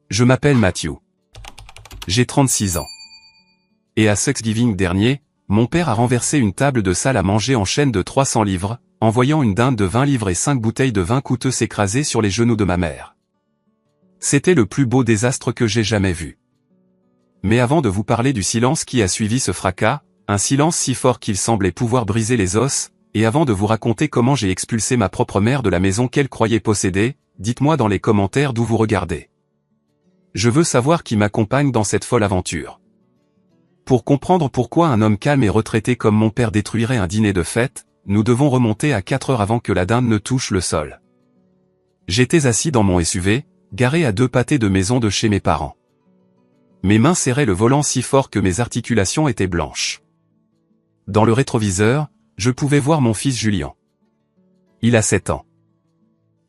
Je m'appelle Matthew. J'ai 36 ans. Et à Thanksgiving dernier, mon père a renversé une table de salle à manger en chaîne de 300 livres, envoyant une dinde de 20 livres et 5 bouteilles de vin coûteux s'écraser sur les genoux de ma mère. C'était le plus beau désastre que j'ai jamais vu. Mais avant de vous parler du silence qui a suivi ce fracas, un silence si fort qu'il semblait pouvoir briser les os, et avant de vous raconter comment j'ai expulsé ma propre mère de la maison qu'elle croyait posséder, dites-moi dans les commentaires d'où vous regardez. Je veux savoir qui m'accompagne dans cette folle aventure. Pour comprendre pourquoi un homme calme et retraité comme mon père détruirait un dîner de fête, nous devons remonter à 4 heures avant que la dinde ne touche le sol. J'étais assis dans mon SUV, garé à 2 pâtés de maison de chez mes parents. Mes mains serraient le volant si fort que mes articulations étaient blanches. Dans le rétroviseur, je pouvais voir mon fils Julien. Il a 7 ans.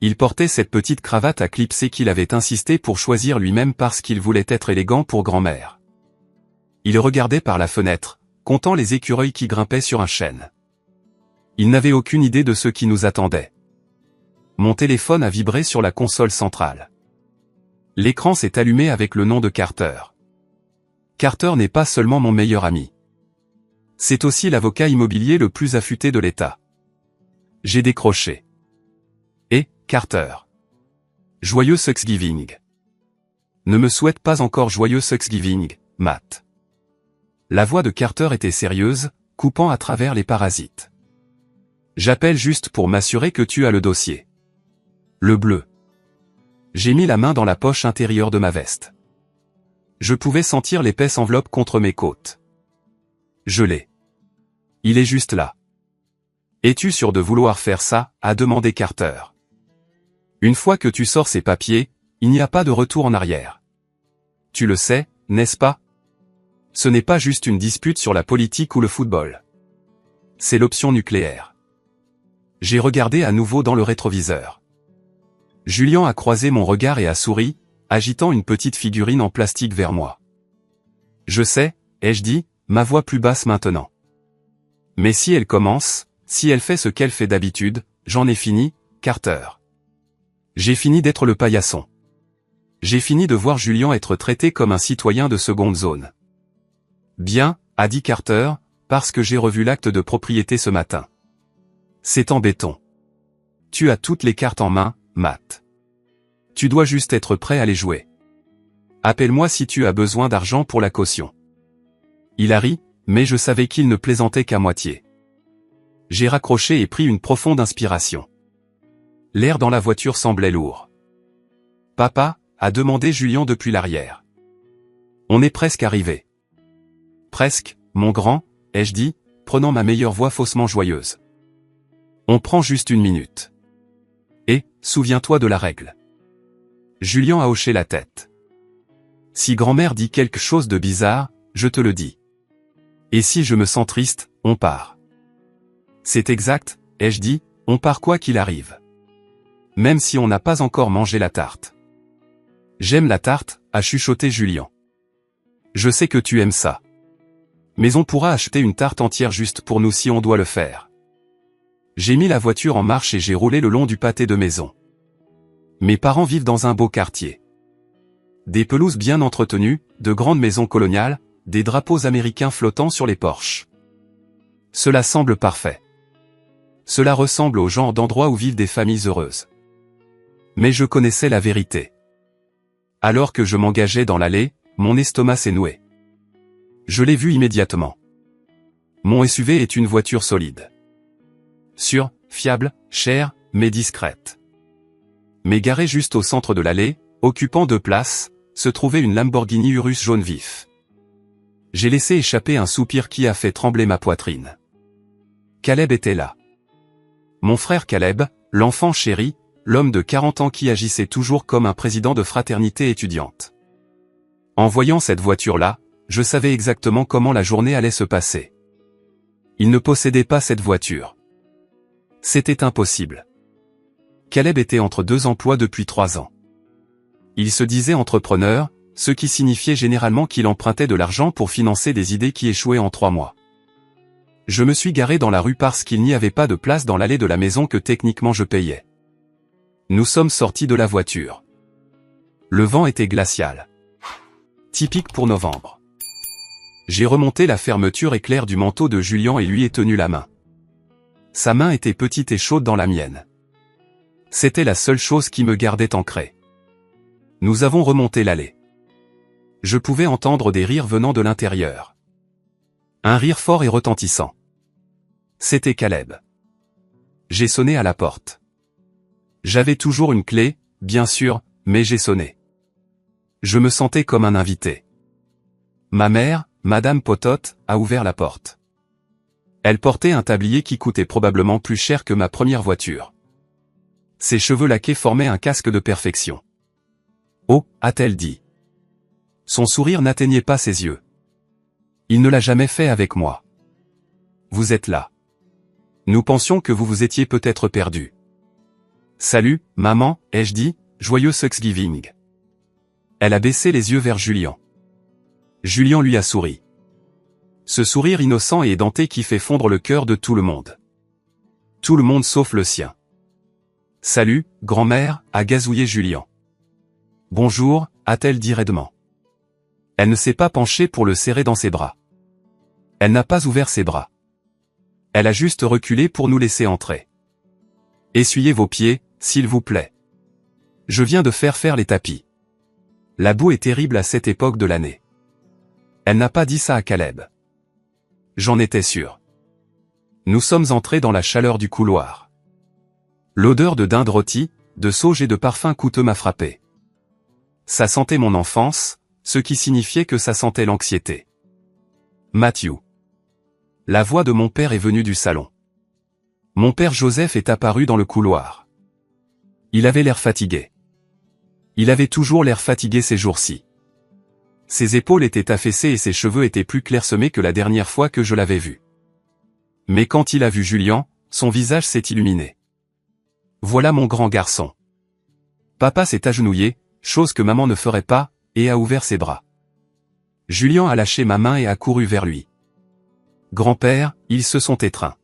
Il portait cette petite cravate à clipser qu'il avait insisté pour choisir lui-même parce qu'il voulait être élégant pour grand-mère. Il regardait par la fenêtre, comptant les écureuils qui grimpaient sur un chêne. Il n'avait aucune idée de ce qui nous attendait. Mon téléphone a vibré sur la console centrale. L'écran s'est allumé avec le nom de Carter. Carter n'est pas seulement mon meilleur ami. C'est aussi l'avocat immobilier le plus affûté de l'État. J'ai décroché. Et, Carter. Joyeux Thanksgiving. Ne me souhaite pas encore joyeux Thanksgiving, Matt. La voix de Carter était sérieuse, coupant à travers les parasites. J'appelle juste pour m'assurer que tu as le dossier. Le bleu. J'ai mis la main dans la poche intérieure de ma veste. Je pouvais sentir l'épaisse enveloppe contre mes côtes. Je l'ai. Il est juste là. Es-tu sûr de vouloir faire ça, a demandé Carter. Une fois que tu sors ces papiers, il n'y a pas de retour en arrière. Tu le sais, n'est-ce pas? Ce n'est pas juste une dispute sur la politique ou le football. C'est l'option nucléaire. J'ai regardé à nouveau dans le rétroviseur. Julien a croisé mon regard et a souri, agitant une petite figurine en plastique vers moi. Je sais, ai-je dit, ma voix plus basse maintenant. Mais si elle commence, si elle fait ce qu'elle fait d'habitude, j'en ai fini, Carter. J'ai fini d'être le paillasson. J'ai fini de voir Julien être traité comme un citoyen de seconde zone. Bien, a dit Carter, parce que j'ai revu l'acte de propriété ce matin. C'est en béton. Tu as toutes les cartes en main, Matt. Tu dois juste être prêt à les jouer. Appelle-moi si tu as besoin d'argent pour la caution. Il a ri, mais je savais qu'il ne plaisantait qu'à moitié. J'ai raccroché et pris une profonde inspiration. L'air dans la voiture semblait lourd. Papa, a demandé Julien depuis l'arrière. On est presque arrivé. Presque, mon grand, ai-je dit, prenant ma meilleure voix faussement joyeuse. On prend juste 1 minute. Et, souviens-toi de la règle. Julien a hoché la tête. Si grand-mère dit quelque chose de bizarre, je te le dis. Et si je me sens triste, on part. C'est exact, ai-je dit, on part quoi qu'il arrive. Même si on n'a pas encore mangé la tarte. J'aime la tarte, a chuchoté Julien. Je sais que tu aimes ça. Mais on pourra acheter une tarte entière juste pour nous si on doit le faire. J'ai mis la voiture en marche et j'ai roulé le long du pâté de maison. Mes parents vivent dans un beau quartier. Des pelouses bien entretenues, de grandes maisons coloniales, des drapeaux américains flottant sur les porches. Cela semble parfait. Cela ressemble au genre d'endroit où vivent des familles heureuses. Mais je connaissais la vérité. Alors que je m'engageais dans l'allée, mon estomac s'est noué. Je l'ai vu immédiatement. Mon SUV est une voiture solide. Sûre, fiable, chère, mais discrète. Mais garée juste au centre de l'allée, occupant 2 places, se trouvait une Lamborghini Urus jaune vif. J'ai laissé échapper un soupir qui a fait trembler ma poitrine. Caleb était là. Mon frère Caleb, l'enfant chéri, l'homme de 40 ans qui agissait toujours comme un président de fraternité étudiante. En voyant cette voiture-là, je savais exactement comment la journée allait se passer. Il ne possédait pas cette voiture. C'était impossible. Caleb était entre 2 emplois depuis 3 ans. Il se disait entrepreneur, ce qui signifiait généralement qu'il empruntait de l'argent pour financer des idées qui échouaient en 3 mois. Je me suis garé dans la rue parce qu'il n'y avait pas de place dans l'allée de la maison que techniquement je payais. Nous sommes sortis de la voiture. Le vent était glacial. Typique pour novembre. J'ai remonté la fermeture éclair du manteau de Julien et lui ai tenu la main. Sa main était petite et chaude dans la mienne. C'était la seule chose qui me gardait ancré. Nous avons remonté l'allée. Je pouvais entendre des rires venant de l'intérieur. Un rire fort et retentissant. C'était Caleb. J'ai sonné à la porte. J'avais toujours une clé, bien sûr, mais j'ai sonné. Je me sentais comme un invité. Ma mère, Madame Pototte, a ouvert la porte. Elle portait un tablier qui coûtait probablement plus cher que ma première voiture. Ses cheveux laqués formaient un casque de perfection. Oh, a-t-elle dit. Son sourire n'atteignait pas ses yeux. Il ne l'a jamais fait avec moi. Vous êtes là. Nous pensions que vous vous étiez peut-être perdu. Salut, maman, ai-je dit, joyeux Thanksgiving. Elle a baissé les yeux vers Julien. Julien lui a souri. Ce sourire innocent et édenté qui fait fondre le cœur de tout le monde. Tout le monde sauf le sien. Salut, grand-mère, a gazouillé Julien. Bonjour, a-t-elle dit raidement. Elle ne s'est pas penchée pour le serrer dans ses bras. Elle n'a pas ouvert ses bras. Elle a juste reculé pour nous laisser entrer. Essuyez vos pieds, s'il vous plaît. Je viens de faire les tapis. La boue est terrible à cette époque de l'année. Elle n'a pas dit ça à Caleb. J'en étais sûr. Nous sommes entrés dans la chaleur du couloir. L'odeur de dinde rôtie, de sauge et de parfum coûteux m'a frappé. Ça sentait mon enfance, ce qui signifiait que ça sentait l'anxiété. Matthew. La voix de mon père est venue du salon. Mon père Joseph est apparu dans le couloir. Il avait l'air fatigué. Il avait toujours l'air fatigué ces jours-ci. Ses épaules étaient affaissées et ses cheveux étaient plus clairsemés que la dernière fois que je l'avais vu. Mais quand il a vu Julien, son visage s'est illuminé. Voilà mon grand garçon. Papa s'est agenouillé, chose que maman ne ferait pas, et a ouvert ses bras. Julien a lâché ma main et a couru vers lui. Grand-père, ils se sont étreints.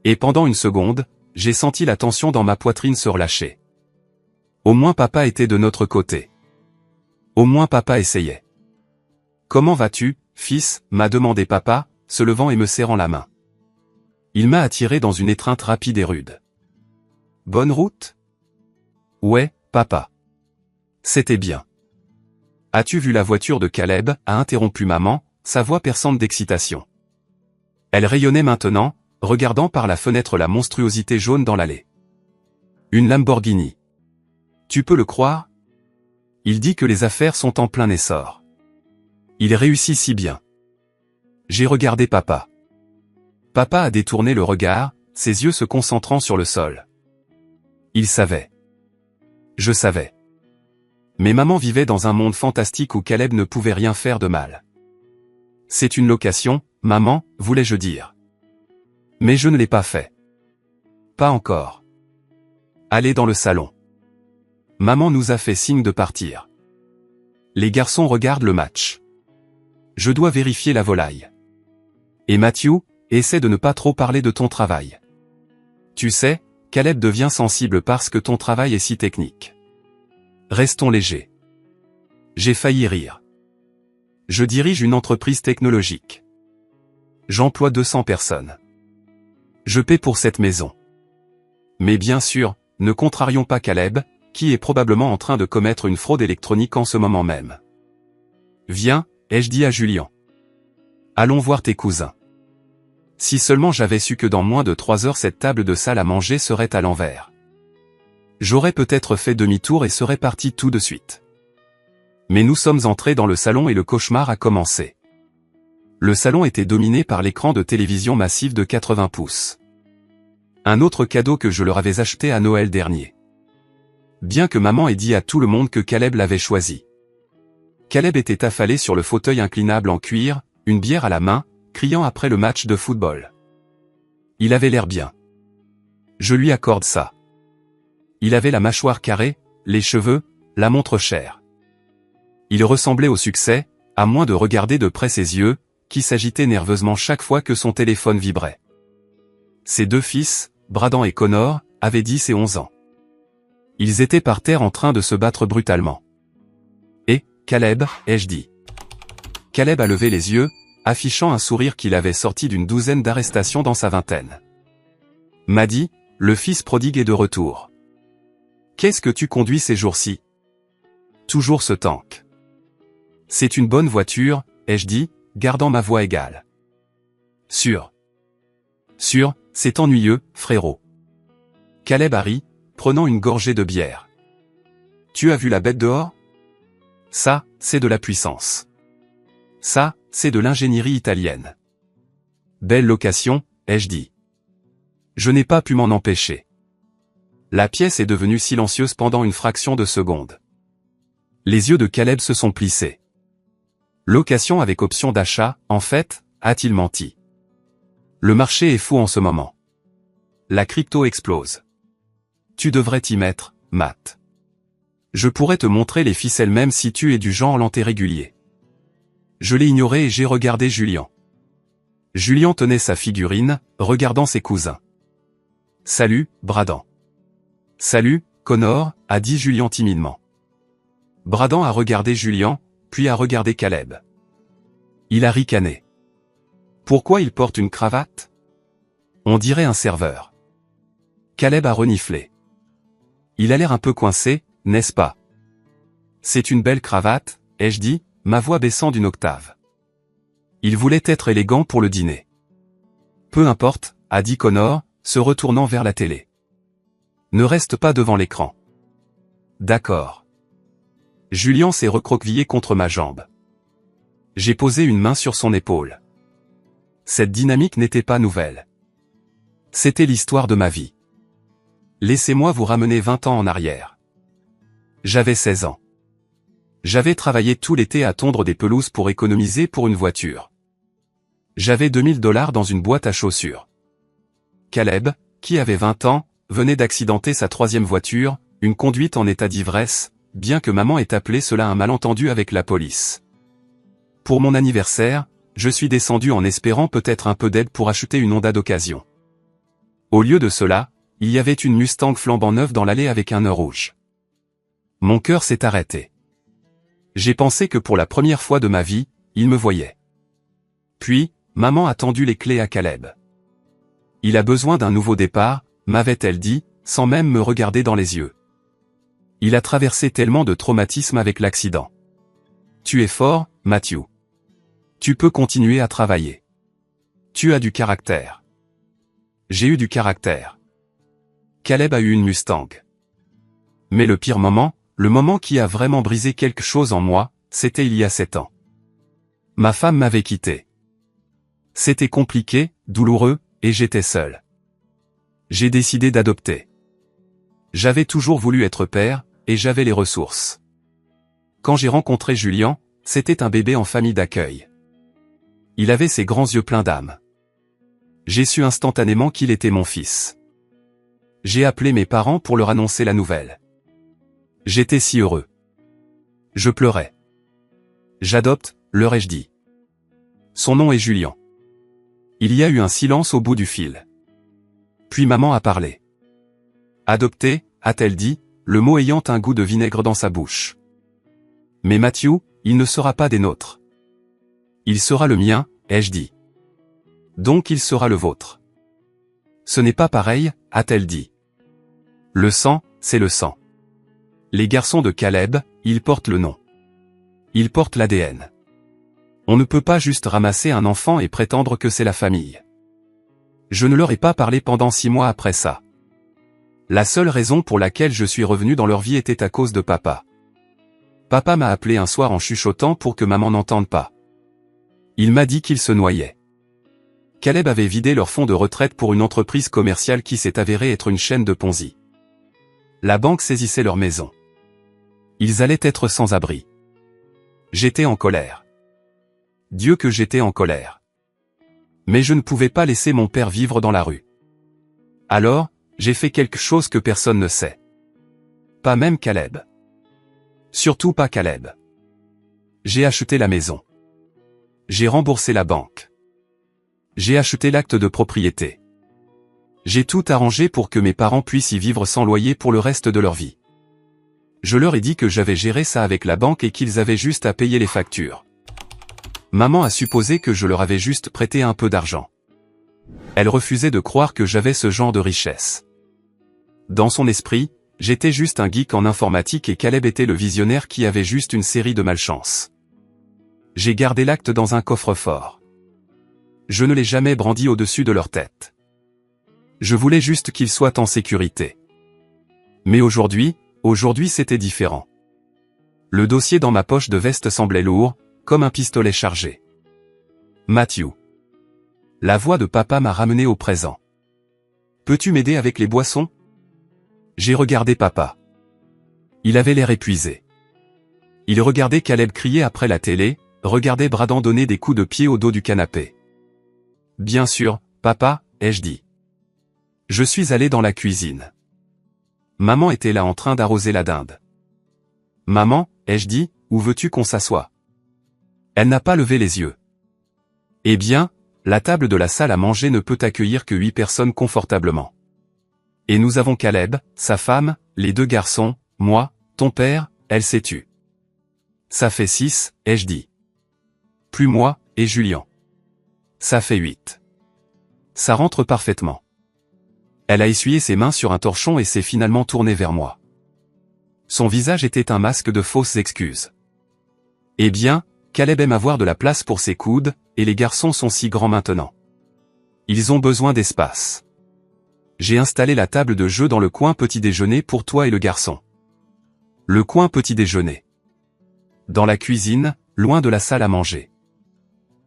Et pendant une seconde, j'ai senti la tension dans ma poitrine se relâcher. Au moins papa était de notre côté. Au moins papa essayait. Comment vas-tu, fils, m'a demandé papa, se levant et me serrant la main. Il m'a attiré dans une étreinte rapide et rude. Bonne route? Ouais, papa. C'était bien. As-tu vu la voiture de Caleb? A interrompu maman, sa voix perçante d'excitation. Elle rayonnait maintenant, regardant par la fenêtre la monstruosité jaune dans l'allée. Une Lamborghini. Tu peux le croire? Il dit que les affaires sont en plein essor. Il réussit si bien. J'ai regardé papa. Papa a détourné le regard, ses yeux se concentrant sur le sol. Il savait. Je savais. Mais maman vivait dans un monde fantastique où Caleb ne pouvait rien faire de mal. C'est une location, maman, voulais-je dire. Mais je ne l'ai pas fait. Pas encore. Allez dans le salon. Maman nous a fait signe de partir. Les garçons regardent le match. Je dois vérifier la volaille. Et Matthew, essaie de ne pas trop parler de ton travail. Tu sais, Caleb devient sensible parce que ton travail est si technique. Restons légers. J'ai failli rire. Je dirige une entreprise technologique. J'emploie 200 personnes. Je paie pour cette maison. Mais bien sûr, ne contrarions pas Caleb, qui est probablement en train de commettre une fraude électronique en ce moment même. Viens, ai-je dit à Julien. Allons voir tes cousins. Si seulement j'avais su que dans moins de 3 heures cette table de salle à manger serait à l'envers. J'aurais peut-être fait demi-tour et serais parti tout de suite. Mais nous sommes entrés dans le salon et le cauchemar a commencé. Le salon était dominé par l'écran de télévision massif de 80 pouces. Un autre cadeau que je leur avais acheté à Noël dernier. Bien que maman ait dit à tout le monde que Caleb l'avait choisi. Caleb était affalé sur le fauteuil inclinable en cuir, une bière à la main, criant après le match de football. Il avait l'air bien. Je lui accorde ça. Il avait la mâchoire carrée, les cheveux, la montre chère. Il ressemblait au succès, à moins de regarder de près ses yeux, qui s'agitaient nerveusement chaque fois que son téléphone vibrait. Ses 2 fils, Braden et Connor, avaient 10 et 11 ans. Ils étaient par terre en train de se battre brutalement. Caleb, ai-je dit. Caleb a levé les yeux, affichant un sourire qu'il avait sorti d'une douzaine d'arrestations dans sa vingtaine. M'a dit, le fils prodigue est de retour. Qu'est-ce que tu conduis ces jours-ci? Toujours ce tank. C'est une bonne voiture, ai-je dit, gardant ma voix égale. Sûr, c'est ennuyeux, frérot. Caleb a ri, prenant une gorgée de bière. Tu as vu la bête dehors? Ça, c'est de la puissance. Ça, c'est de l'ingénierie italienne. Belle location, ai-je dit. Je n'ai pas pu m'en empêcher. La pièce est devenue silencieuse pendant une fraction de seconde. Les yeux de Caleb se sont plissés. Location avec option d'achat, en fait, a-t-il menti. Le marché est fou en ce moment. La crypto explose. Tu devrais t'y mettre, Matt. Je pourrais te montrer les ficelles même si tu es du genre lenté régulier. Je l'ai ignoré et j'ai regardé Julien. Julien tenait sa figurine, regardant ses cousins. Salut, Bradan. Salut, Connor, a dit Julien timidement. Bradan a regardé Julien, puis a regardé Caleb. Il a ricané. Pourquoi il porte une cravate? On dirait un serveur. Caleb a reniflé. Il a l'air un peu coincé, n'est-ce pas? C'est une belle cravate, ai-je dit, ma voix baissant d'une octave. Il voulait être élégant pour le dîner. Peu importe, a dit Connor, se retournant vers la télé. Ne reste pas devant l'écran. D'accord. Julien s'est recroquevillé contre ma jambe. J'ai posé une main sur son épaule. Cette dynamique n'était pas nouvelle. C'était l'histoire de ma vie. Laissez-moi vous ramener 20 ans en arrière. J'avais 16 ans. J'avais travaillé tout l'été à tondre des pelouses pour économiser pour une voiture. J'avais $2000 dans une boîte à chaussures. Caleb, qui avait 20 ans, venait d'accidenter sa troisième voiture, une conduite en état d'ivresse, bien que maman ait appelé cela un malentendu avec la police. Pour mon anniversaire, je suis descendu en espérant peut-être un peu d'aide pour acheter une Honda d'occasion. Au lieu de cela, il y avait une Mustang flambant neuve dans l'allée avec un nœud rouge. Mon cœur s'est arrêté. J'ai pensé que pour la première fois de ma vie, il me voyait. Puis, maman a tendu les clés à Caleb. Il a besoin d'un nouveau départ, m'avait-elle dit, sans même me regarder dans les yeux. Il a traversé tellement de traumatismes avec l'accident. Tu es fort, Matthew. Tu peux continuer à travailler. Tu as du caractère. J'ai eu du caractère. Caleb a eu une Mustang. Mais le pire moment, le moment qui a vraiment brisé quelque chose en moi, c'était il y a 7 ans. Ma femme m'avait quitté. C'était compliqué, douloureux, et j'étais seul. J'ai décidé d'adopter. J'avais toujours voulu être père, et j'avais les ressources. Quand j'ai rencontré Julien, c'était un bébé en famille d'accueil. Il avait ses grands yeux pleins d'âme. J'ai su instantanément qu'il était mon fils. J'ai appelé mes parents pour leur annoncer la nouvelle. J'étais si heureux. Je pleurais. J'adopte, leur ai-je dit. Son nom est Julien. Il y a eu un silence au bout du fil. Puis maman a parlé. Adopter, a-t-elle dit, le mot ayant un goût de vinaigre dans sa bouche. Mais Matthew, il ne sera pas des nôtres. Il sera le mien, ai-je dit. Donc il sera le vôtre. Ce n'est pas pareil, a-t-elle dit. Le sang, c'est le sang. Les garçons de Caleb, ils portent le nom. Ils portent l'ADN. On ne peut pas juste ramasser un enfant et prétendre que c'est la famille. Je ne leur ai pas parlé pendant 6 mois après ça. La seule raison pour laquelle je suis revenu dans leur vie était à cause de papa. Papa m'a appelé un soir en chuchotant pour que maman n'entende pas. Il m'a dit qu'il se noyait. Caleb avait vidé leur fonds de retraite pour une entreprise commerciale qui s'est avérée être une chaîne de Ponzi. La banque saisissait leur maison. Ils allaient être sans abri. J'étais en colère. Dieu que j'étais en colère. Mais je ne pouvais pas laisser mon père vivre dans la rue. Alors, j'ai fait quelque chose que personne ne sait. Pas même Caleb. Surtout pas Caleb. J'ai acheté la maison. J'ai remboursé la banque. J'ai acheté l'acte de propriété. J'ai tout arrangé pour que mes parents puissent y vivre sans loyer pour le reste de leur vie. Je leur ai dit que j'avais géré ça avec la banque et qu'ils avaient juste à payer les factures. Maman a supposé que je leur avais juste prêté un peu d'argent. Elle refusait de croire que j'avais ce genre de richesse. Dans son esprit, j'étais juste un geek en informatique et Caleb était le visionnaire qui avait juste une série de malchance. J'ai gardé l'acte dans un coffre-fort. Je ne l'ai jamais brandi au-dessus de leur tête. Je voulais juste qu'ils soient en sécurité. Mais aujourd'hui c'était différent. Le dossier dans ma poche de veste semblait lourd, comme un pistolet chargé. Matthew. La voix de papa m'a ramené au présent. Peux-tu m'aider avec les boissons? J'ai regardé papa. Il avait l'air épuisé. Il regardait Caleb crier après la télé, regardait Braden donner des coups de pied au dos du canapé. Bien sûr, papa, ai-je dit. Je suis allé dans la cuisine. Maman était là en train d'arroser la dinde. Maman, ai-je dit, où veux-tu qu'on s'assoie? Elle n'a pas levé les yeux. Eh bien, la table de la salle à manger ne peut accueillir que 8 personnes confortablement. Et nous avons Caleb, sa femme, les 2 garçons, moi, ton père, elle s'est tue. Ça fait 6, ai-je dit. Plus moi, et Julien. Ça fait 8. Ça rentre parfaitement. Elle a essuyé ses mains sur un torchon et s'est finalement tournée vers moi. Son visage était un masque de fausses excuses. Eh bien, Caleb aime avoir de la place pour ses coudes, et les garçons sont si grands maintenant. Ils ont besoin d'espace. J'ai installé la table de jeu dans le coin petit déjeuner pour toi et le garçon. Le coin petit déjeuner. Dans la cuisine, loin de la salle à manger.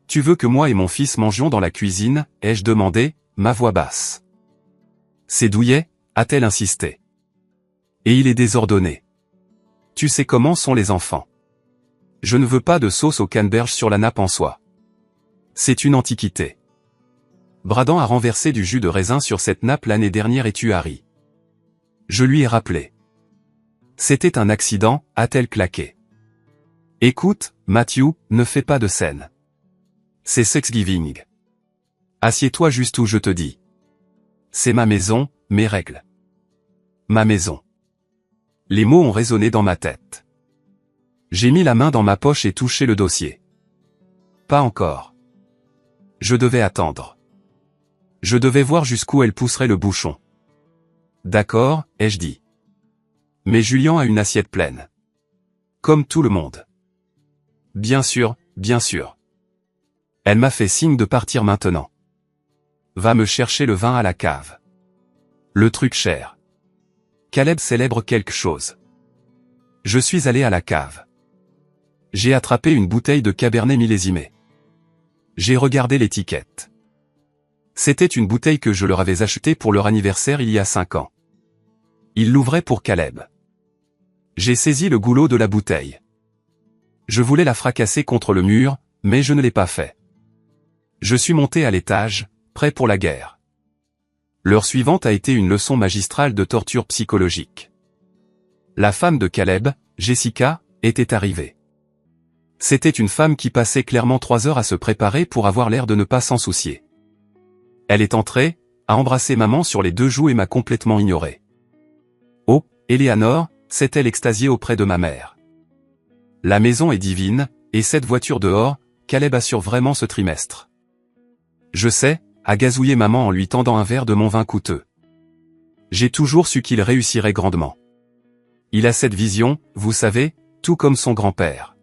Tu veux que moi et mon fils mangions dans la cuisine, ai-je demandé, ma voix basse. C'est douillet, a-t-elle insisté. Et il est désordonné. Tu sais comment sont les enfants. Je ne veux pas de sauce au canneberge sur la nappe en soie. C'est une antiquité. Braden a renversé du jus de raisin sur cette nappe l'année dernière et tu as ri. Je lui ai rappelé. C'était un accident, a-t-elle claqué. Écoute, Matthew, ne fais pas de scène. C'est Thanksgiving. Assieds-toi juste où je te dis. C'est ma maison, mes règles. Ma maison. Les mots ont résonné dans ma tête. J'ai mis la main dans ma poche et touché le dossier. Pas encore. Je devais attendre. Je devais voir jusqu'où elle pousserait le bouchon. D'accord, ai-je dit. Mais Julien a une assiette pleine. Comme tout le monde. Bien sûr, bien sûr. Elle m'a fait signe de partir maintenant. Va me chercher le vin à la cave. Le truc cher. Caleb célèbre quelque chose. Je suis allé à la cave. J'ai attrapé une bouteille de Cabernet millésimé. J'ai regardé l'étiquette. C'était une bouteille que je leur avais achetée pour leur anniversaire il y a 5 ans. Ils l'ouvraient pour Caleb. J'ai saisi le goulot de la bouteille. Je voulais la fracasser contre le mur, mais je ne l'ai pas fait. Je suis monté à l'étage, prêt pour la guerre. L'heure suivante a été une leçon magistrale de torture psychologique. La femme de Caleb, Jessica, était arrivée. C'était une femme qui passait clairement 3 heures à se préparer pour avoir l'air de ne pas s'en soucier. Elle est entrée, a embrassé maman sur les 2 joues et m'a complètement ignoré. Oh, Eleanor, s'est-elle extasiée auprès de ma mère. La maison est divine, et cette voiture dehors, Caleb assure vraiment ce trimestre. Je sais, a gazouillé maman en lui tendant un verre de mon vin coûteux. J'ai toujours su qu'il réussirait grandement. Il a cette vision, vous savez, tout comme son grand-père.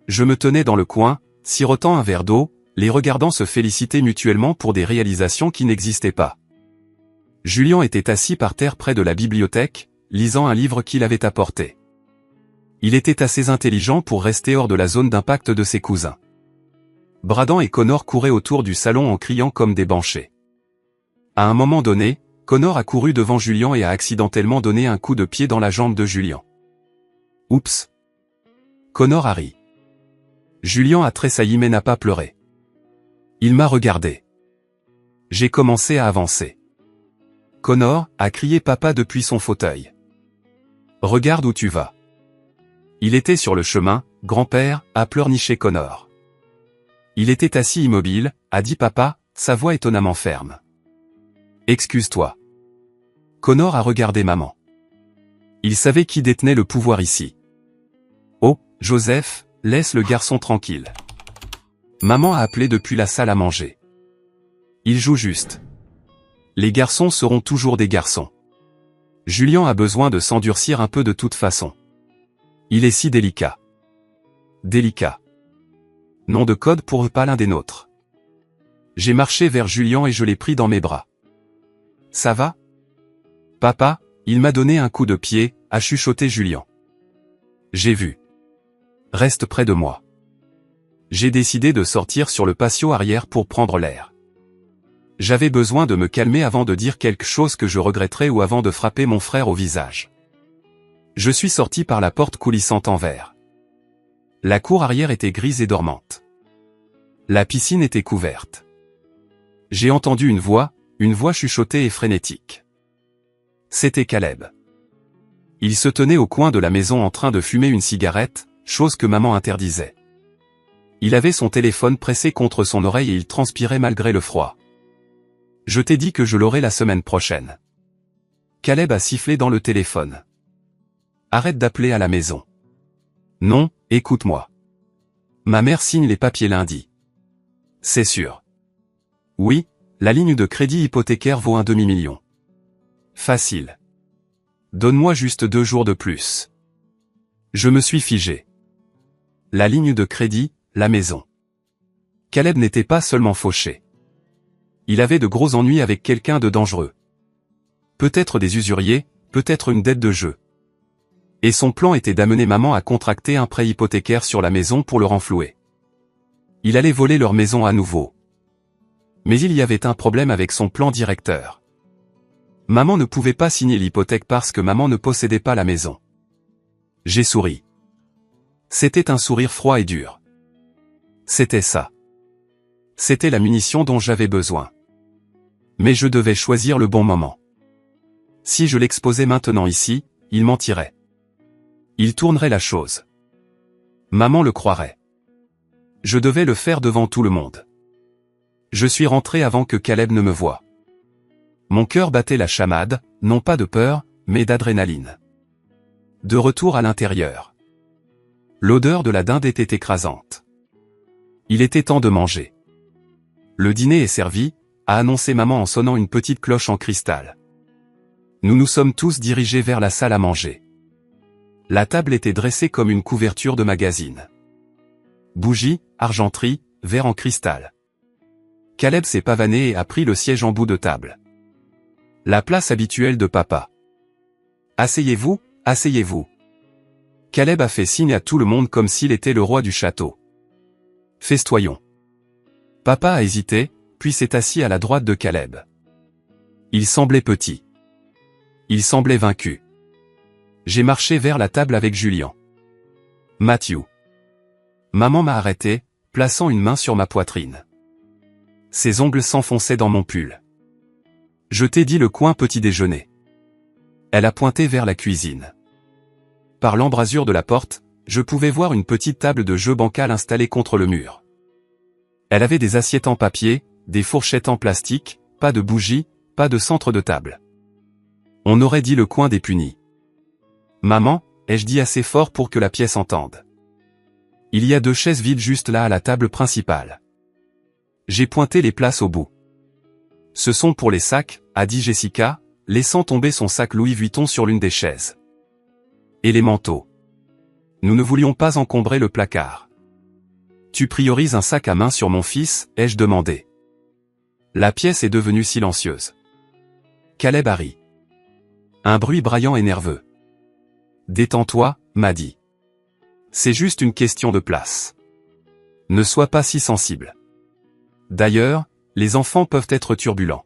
Je me tenais dans le coin, sirotant un verre d'eau, les regardant se féliciter mutuellement pour des réalisations qui n'existaient pas. Julien était assis par terre près de la bibliothèque, lisant un livre qu'il avait apporté. Il était assez intelligent pour rester hors de la zone d'impact de ses cousins. Braden et Connor couraient autour du salon en criant comme des banchés. À un moment donné, Connor a couru devant Julien et a accidentellement donné un coup de pied dans la jambe de Julien. Oups. Connor a ri. Julien a tressailli mais n'a pas pleuré. Il m'a regardé. J'ai commencé à avancer. Connor, a crié papa depuis son fauteuil. Regarde où tu vas. Il était sur le chemin, grand-père, a pleurniché Connor. Il était assis immobile, a dit papa, sa voix étonnamment ferme. Excuse-toi. Connor a regardé maman. Il savait qui détenait le pouvoir ici. Oh, Joseph, laisse le garçon tranquille. Maman a appelé depuis la salle à manger. Il joue juste. Les garçons seront toujours des garçons. Julien a besoin de s'endurcir un peu de toute façon. Il est si délicat. Délicat. Nom de code pour pas l'un des nôtres. J'ai marché vers Julien et je l'ai pris dans mes bras. Ça va? Papa, il m'a donné un coup de pied, a chuchoté Julien. J'ai vu. Reste près de moi. J'ai décidé de sortir sur le patio arrière pour prendre l'air. J'avais besoin de me calmer avant de dire quelque chose que je regretterais ou avant de frapper mon frère au visage. Je suis sorti par la porte coulissante en verre. La cour arrière était grise et dormante. La piscine était couverte. J'ai entendu une voix chuchotée et frénétique. C'était Caleb. Il se tenait au coin de la maison en train de fumer une cigarette, chose que maman interdisait. Il avait son téléphone pressé contre son oreille et il transpirait malgré le froid. Je t'ai dit que je l'aurai la semaine prochaine. Caleb a sifflé dans le téléphone. Arrête d'appeler à la maison. Non, écoute-moi. Ma mère signe les papiers lundi. C'est sûr. Oui, la ligne de crédit hypothécaire vaut un demi-million. Facile. Donne-moi juste 2 jours de plus. Je me suis figé. La ligne de crédit, la maison. Caleb n'était pas seulement fauché. Il avait de gros ennuis avec quelqu'un de dangereux. Peut-être des usuriers, peut-être une dette de jeu. Et son plan était d'amener maman à contracter un prêt hypothécaire sur la maison pour le renflouer. Il allait voler leur maison à nouveau. Mais il y avait un problème avec son plan directeur. Maman ne pouvait pas signer l'hypothèque parce que maman ne possédait pas la maison. J'ai souri. C'était un sourire froid et dur. C'était ça. C'était la munition dont j'avais besoin. Mais je devais choisir le bon moment. Si je l'exposais maintenant ici, il mentirait. Il tournerait la chose. Maman le croirait. Je devais le faire devant tout le monde. Je suis rentré avant que Caleb ne me voie. Mon cœur battait la chamade, non pas de peur, mais d'adrénaline. De retour à l'intérieur. L'odeur de la dinde était écrasante. Il était temps de manger. Le dîner est servi, a annoncé maman en sonnant une petite cloche en cristal. Nous nous sommes tous dirigés vers la salle à manger. La table était dressée comme une couverture de magazine. Bougies, argenterie, verre en cristal. Caleb s'est pavané et a pris le siège en bout de table. La place habituelle de papa. Asseyez-vous, asseyez-vous. Caleb a fait signe à tout le monde comme s'il était le roi du château. Festoyons. Papa a hésité, puis s'est assis à la droite de Caleb. Il semblait petit. Il semblait vaincu. J'ai marché vers la table avec Julien. Matthew. Maman m'a arrêté, plaçant une main sur ma poitrine. Ses ongles s'enfonçaient dans mon pull. Je t'ai dit le coin petit déjeuner. Elle a pointé vers la cuisine. Par l'embrasure de la porte, je pouvais voir une petite table de jeu bancale installée contre le mur. Elle avait des assiettes en papier, des fourchettes en plastique, pas de bougies, pas de centre de table. On aurait dit le coin des punis. Maman, ai-je dit assez fort pour que la pièce entende. Il y a 2 chaises vides juste là à la table principale. J'ai pointé les places au bout. Ce sont pour les sacs, a dit Jessica, laissant tomber son sac Louis Vuitton sur l'une des chaises. Et les manteaux. Nous ne voulions pas encombrer le placard. Tu priorises un sac à main sur mon fils, ai-je demandé. La pièce est devenue silencieuse. Caleb a ri. Un bruit braillant et nerveux. Détends-toi, m'a dit. C'est juste une question de place. Ne sois pas si sensible. D'ailleurs, les enfants peuvent être turbulents.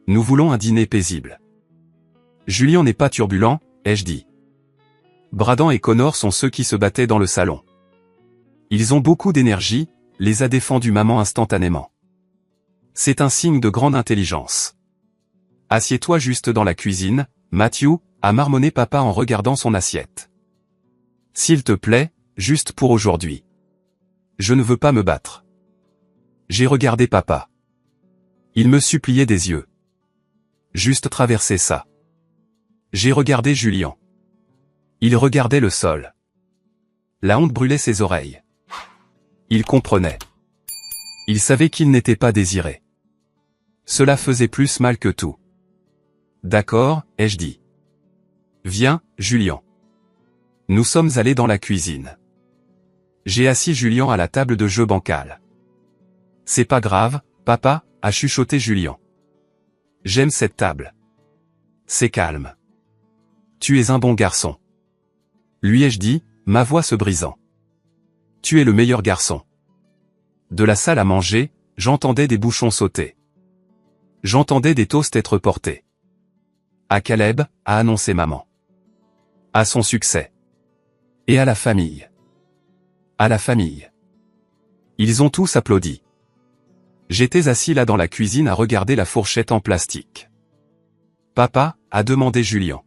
Nous voulons un dîner paisible. Julien n'est pas turbulent, ai-je dit. Bradan et Connor sont ceux qui se battaient dans le salon. Ils ont beaucoup d'énergie, les a défendus maman instantanément. C'est un signe de grande intelligence. Assieds-toi juste dans la cuisine, Matthew, a marmonné papa en regardant son assiette. S'il te plaît, juste pour aujourd'hui. Je ne veux pas me battre. J'ai regardé papa. Il me suppliait des yeux. Juste traverser ça. J'ai regardé Julien. Il regardait le sol. La honte brûlait ses oreilles. Il comprenait. Il savait qu'il n'était pas désiré. Cela faisait plus mal que tout. D'accord, ai-je dit. Viens, Julien. Nous sommes allés dans la cuisine. J'ai assis Julien à la table de jeu bancal. C'est pas grave, papa, a chuchoté Julien. J'aime cette table. C'est calme. Tu es un bon garçon. Lui ai-je dit, ma voix se brisant. Tu es le meilleur garçon. De la salle à manger, j'entendais des bouchons sauter. J'entendais des toasts être portés. À Caleb, a annoncé maman. À son succès. Et à la famille. À la famille. Ils ont tous applaudi. J'étais assis là dans la cuisine à regarder la fourchette en plastique. Papa, a demandé Julien.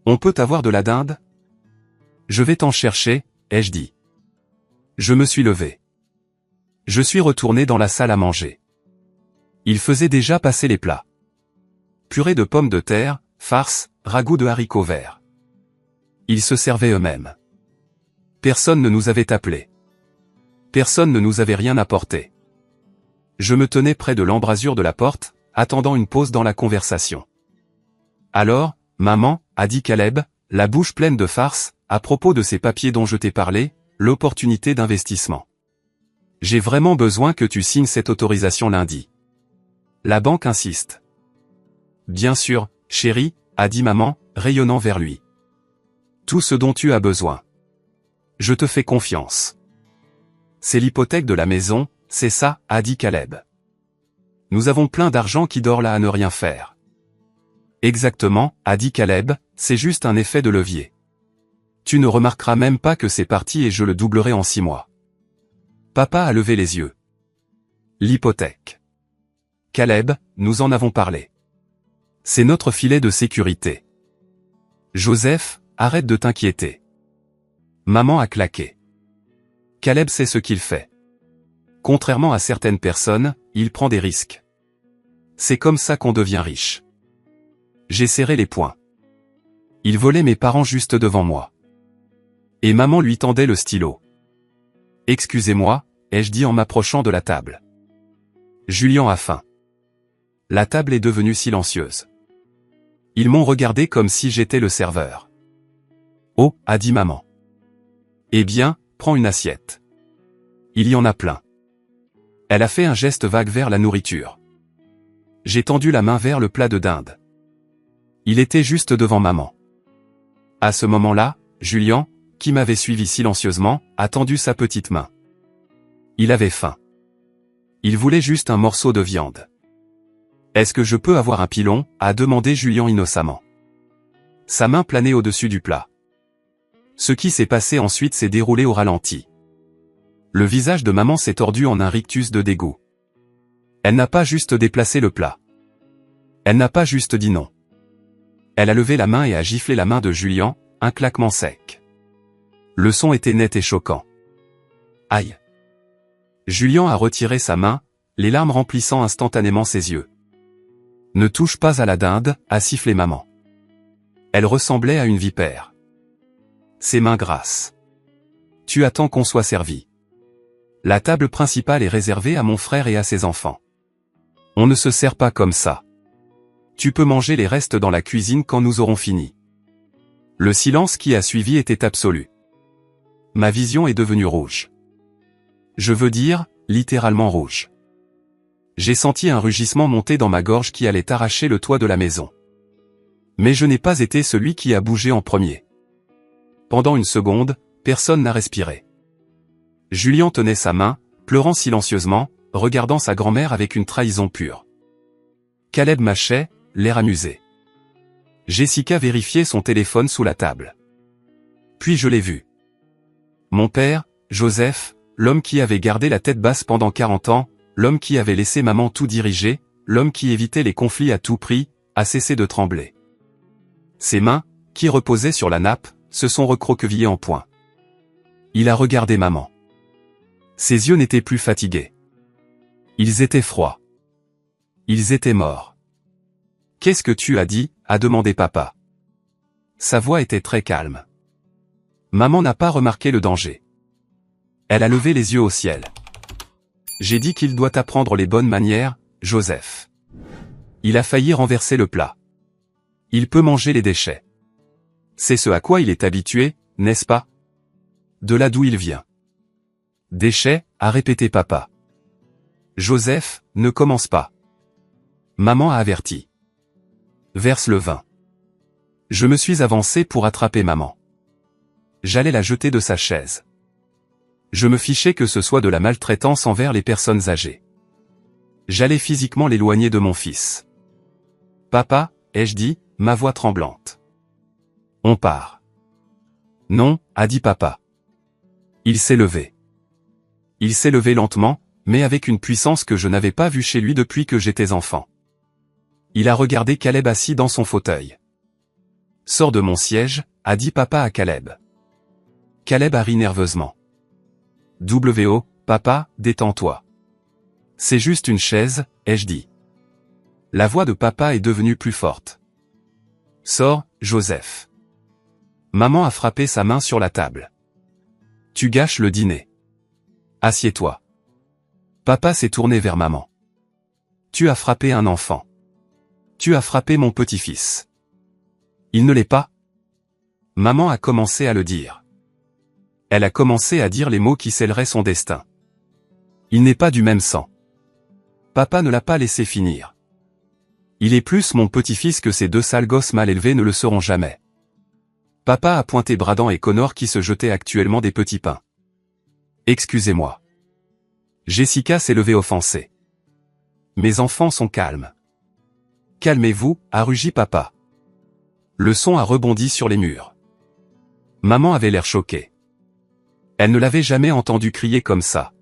On peut avoir de la dinde? Je vais t'en chercher, ai-je dit. Je me suis levé. Je suis retourné dans la salle à manger. Il faisait déjà passer les plats. Purée de pommes de terre, farce, ragoût de haricots verts. Ils se servaient eux-mêmes. Personne ne nous avait appelés. Personne ne nous avait rien apporté. Je me tenais près de l'embrasure de la porte, attendant une pause dans la conversation. Alors, maman, a dit Caleb, la bouche pleine de farce, à propos de ces papiers dont je t'ai parlé, l'opportunité d'investissement. J'ai vraiment besoin que tu signes cette autorisation lundi. La banque insiste. Bien sûr, chérie, a dit maman, rayonnant vers lui. Tout ce dont tu as besoin. Je te fais confiance. C'est l'hypothèque de la maison, c'est ça, a dit Caleb. Nous avons plein d'argent qui dort là à ne rien faire. Exactement, a dit Caleb, c'est juste un effet de levier. Tu ne remarqueras même pas que c'est parti et je le doublerai en 6 mois. Papa a levé les yeux. L'hypothèque. Caleb, nous en avons parlé. C'est notre filet de sécurité. Joseph, arrête de t'inquiéter. Maman a claqué. Caleb sait ce qu'il fait. Contrairement à certaines personnes, il prend des risques. C'est comme ça qu'on devient riche. J'ai serré les poings. Il volait mes parents juste devant moi. Et maman lui tendait le stylo. Excusez-moi, ai-je dit en m'approchant de la table. Julien a faim. La table est devenue silencieuse. Ils m'ont regardé comme si j'étais le serveur. Oh, a dit maman. Eh bien, prends une assiette. Il y en a plein. Elle a fait un geste vague vers la nourriture. J'ai tendu la main vers le plat de dinde. Il était juste devant maman. À ce moment-là, Julien, qui m'avait suivi silencieusement, a tendu sa petite main. Il avait faim. Il voulait juste un morceau de viande. Est-ce que je peux avoir un pilon, a demandé Julien innocemment. Sa main planait au-dessus du plat. Ce qui s'est passé ensuite s'est déroulé au ralenti. Le visage de maman s'est tordu en un rictus de dégoût. Elle n'a pas juste déplacé le plat. Elle n'a pas juste dit non. Elle a levé la main et a giflé la main de Julien, un claquement sec. Le son était net et choquant. Aïe. Julien a retiré sa main, les larmes remplissant instantanément ses yeux. Ne touche pas à la dinde, a sifflé maman. Elle ressemblait à une vipère. Ses mains grasses. Tu attends qu'on soit servi. La table principale est réservée à mon frère et à ses enfants. On ne se sert pas comme ça. Tu peux manger les restes dans la cuisine quand nous aurons fini. Le silence qui a suivi était absolu. Ma vision est devenue rouge. Je veux dire, littéralement rouge. J'ai senti un rugissement monter dans ma gorge qui allait arracher le toit de la maison. Mais je n'ai pas été celui qui a bougé en premier. Pendant une seconde, personne n'a respiré. Julien tenait sa main, pleurant silencieusement, regardant sa grand-mère avec une trahison pure. Caleb mâchait, l'air amusé. Jessica vérifiait son téléphone sous la table. Puis je l'ai vu. Mon père, Joseph, l'homme qui avait gardé la tête basse pendant 40 ans, l'homme qui avait laissé maman tout diriger, l'homme qui évitait les conflits à tout prix, a cessé de trembler. Ses mains, qui reposaient sur la nappe, se sont recroquevillées en poing. Il a regardé maman. Ses yeux n'étaient plus fatigués. Ils étaient froids. Ils étaient morts. « Qu'est-ce que tu as dit ?» a demandé papa. Sa voix était très calme. Maman n'a pas remarqué le danger. Elle a levé les yeux au ciel. J'ai dit qu'il doit apprendre les bonnes manières, Joseph. Il a failli renverser le plat. Il peut manger les déchets. C'est ce à quoi il est habitué, n'est-ce pas? De là d'où il vient. Déchets, a répété papa. Joseph, ne commence pas. Maman a averti. Verse le vin. Je me suis avancé pour attraper maman. J'allais la jeter de sa chaise. Je me fichais que ce soit de la maltraitance envers les personnes âgées. J'allais physiquement l'éloigner de mon fils. Papa, ai-je dit, ma voix tremblante. On part. Non, a dit papa. Il s'est levé. Il s'est levé lentement, mais avec une puissance que je n'avais pas vue chez lui depuis que j'étais enfant. Il a regardé Caleb assis dans son fauteuil. Sors de mon siège, a dit papa à Caleb. Caleb a ri nerveusement. W.O., papa, détends-toi. C'est juste une chaise, ai-je dit. La voix de papa est devenue plus forte. Sors, Joseph. Maman a frappé sa main sur la table. Tu gâches le dîner. Assieds-toi. Papa s'est tourné vers maman. Tu as frappé un enfant. Tu as frappé mon petit-fils. Il ne l'est pas. Maman a commencé à le dire. Elle a commencé à dire les mots qui scelleraient son destin. Il n'est pas du même sang. Papa ne l'a pas laissé finir. Il est plus mon petit-fils que ces deux sales gosses mal élevés ne le seront jamais. Papa a pointé Bradan et Connor qui se jetaient actuellement des petits pains. Excusez-moi. Jessica s'est levée offensée. Mes enfants sont calmes. Calmez-vous, a rugi papa. Le son a rebondi sur les murs. Maman avait l'air choquée. Elle ne l'avait jamais entendu crier comme ça.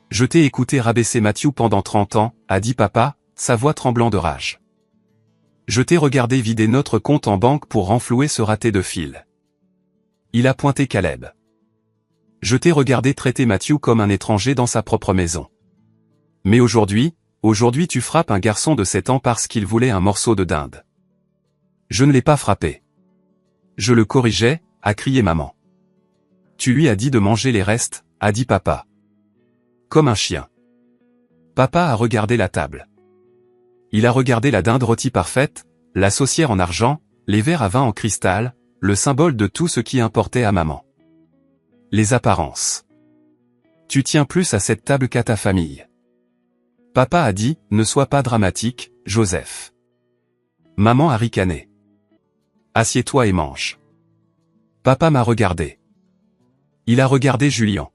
Je t'ai écouté rabaisser Matthew pendant 30 ans, a dit papa, sa voix tremblant de rage. Je t'ai regardé vider notre compte en banque pour renflouer ce raté de fil. Il a pointé Caleb. Je t'ai regardé traiter Matthew comme un étranger dans sa propre maison. Mais aujourd'hui tu frappes un garçon de 7 ans parce qu'il voulait un morceau de dinde. Je ne l'ai pas frappé. Je le corrigeais, a crié maman. Tu lui as dit de manger les restes, a dit papa. Comme un chien. Papa a regardé la table. Il a regardé la dinde rôtie parfaite, la saucière en argent, les verres à vin en cristal, le symbole de tout ce qui importait à maman. Les apparences. Tu tiens plus à cette table qu'à ta famille. Papa a dit, ne sois pas dramatique, Joseph. Maman a ricané. Assieds-toi et mange. Papa m'a regardé. Il a regardé Julien.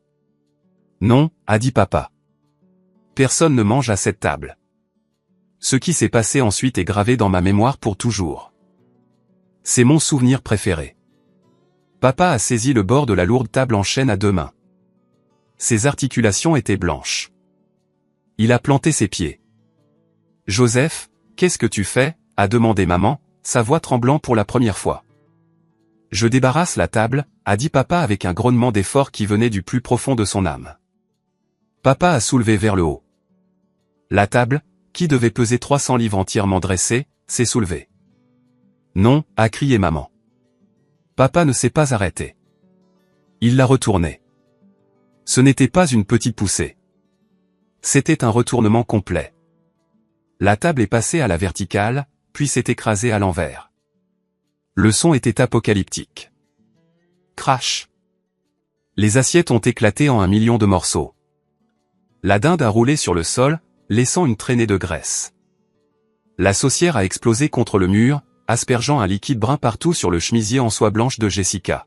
Non, a dit papa. Personne ne mange à cette table. Ce qui s'est passé ensuite est gravé dans ma mémoire pour toujours. C'est mon souvenir préféré. Papa a saisi le bord de la lourde table en chêne à deux mains. Ses articulations étaient blanches. Il a planté ses pieds. Joseph, qu'est-ce que tu fais? A demandé maman, sa voix tremblant pour la première fois. Je débarrasse la table, a dit papa avec un grognement d'effort qui venait du plus profond de son âme. Papa a soulevé vers le haut. La table, qui devait peser 300 livres entièrement dressée, s'est soulevée. Non, a crié maman. Papa ne s'est pas arrêté. Il l'a retournée. Ce n'était pas une petite poussée. C'était un retournement complet. La table est passée à la verticale, puis s'est écrasée à l'envers. Le son était apocalyptique. Crash. Les assiettes ont éclaté en 1 million de morceaux. La dinde a roulé sur le sol, laissant une traînée de graisse. La saucière a explosé contre le mur, aspergeant un liquide brun partout sur le chemisier en soie blanche de Jessica.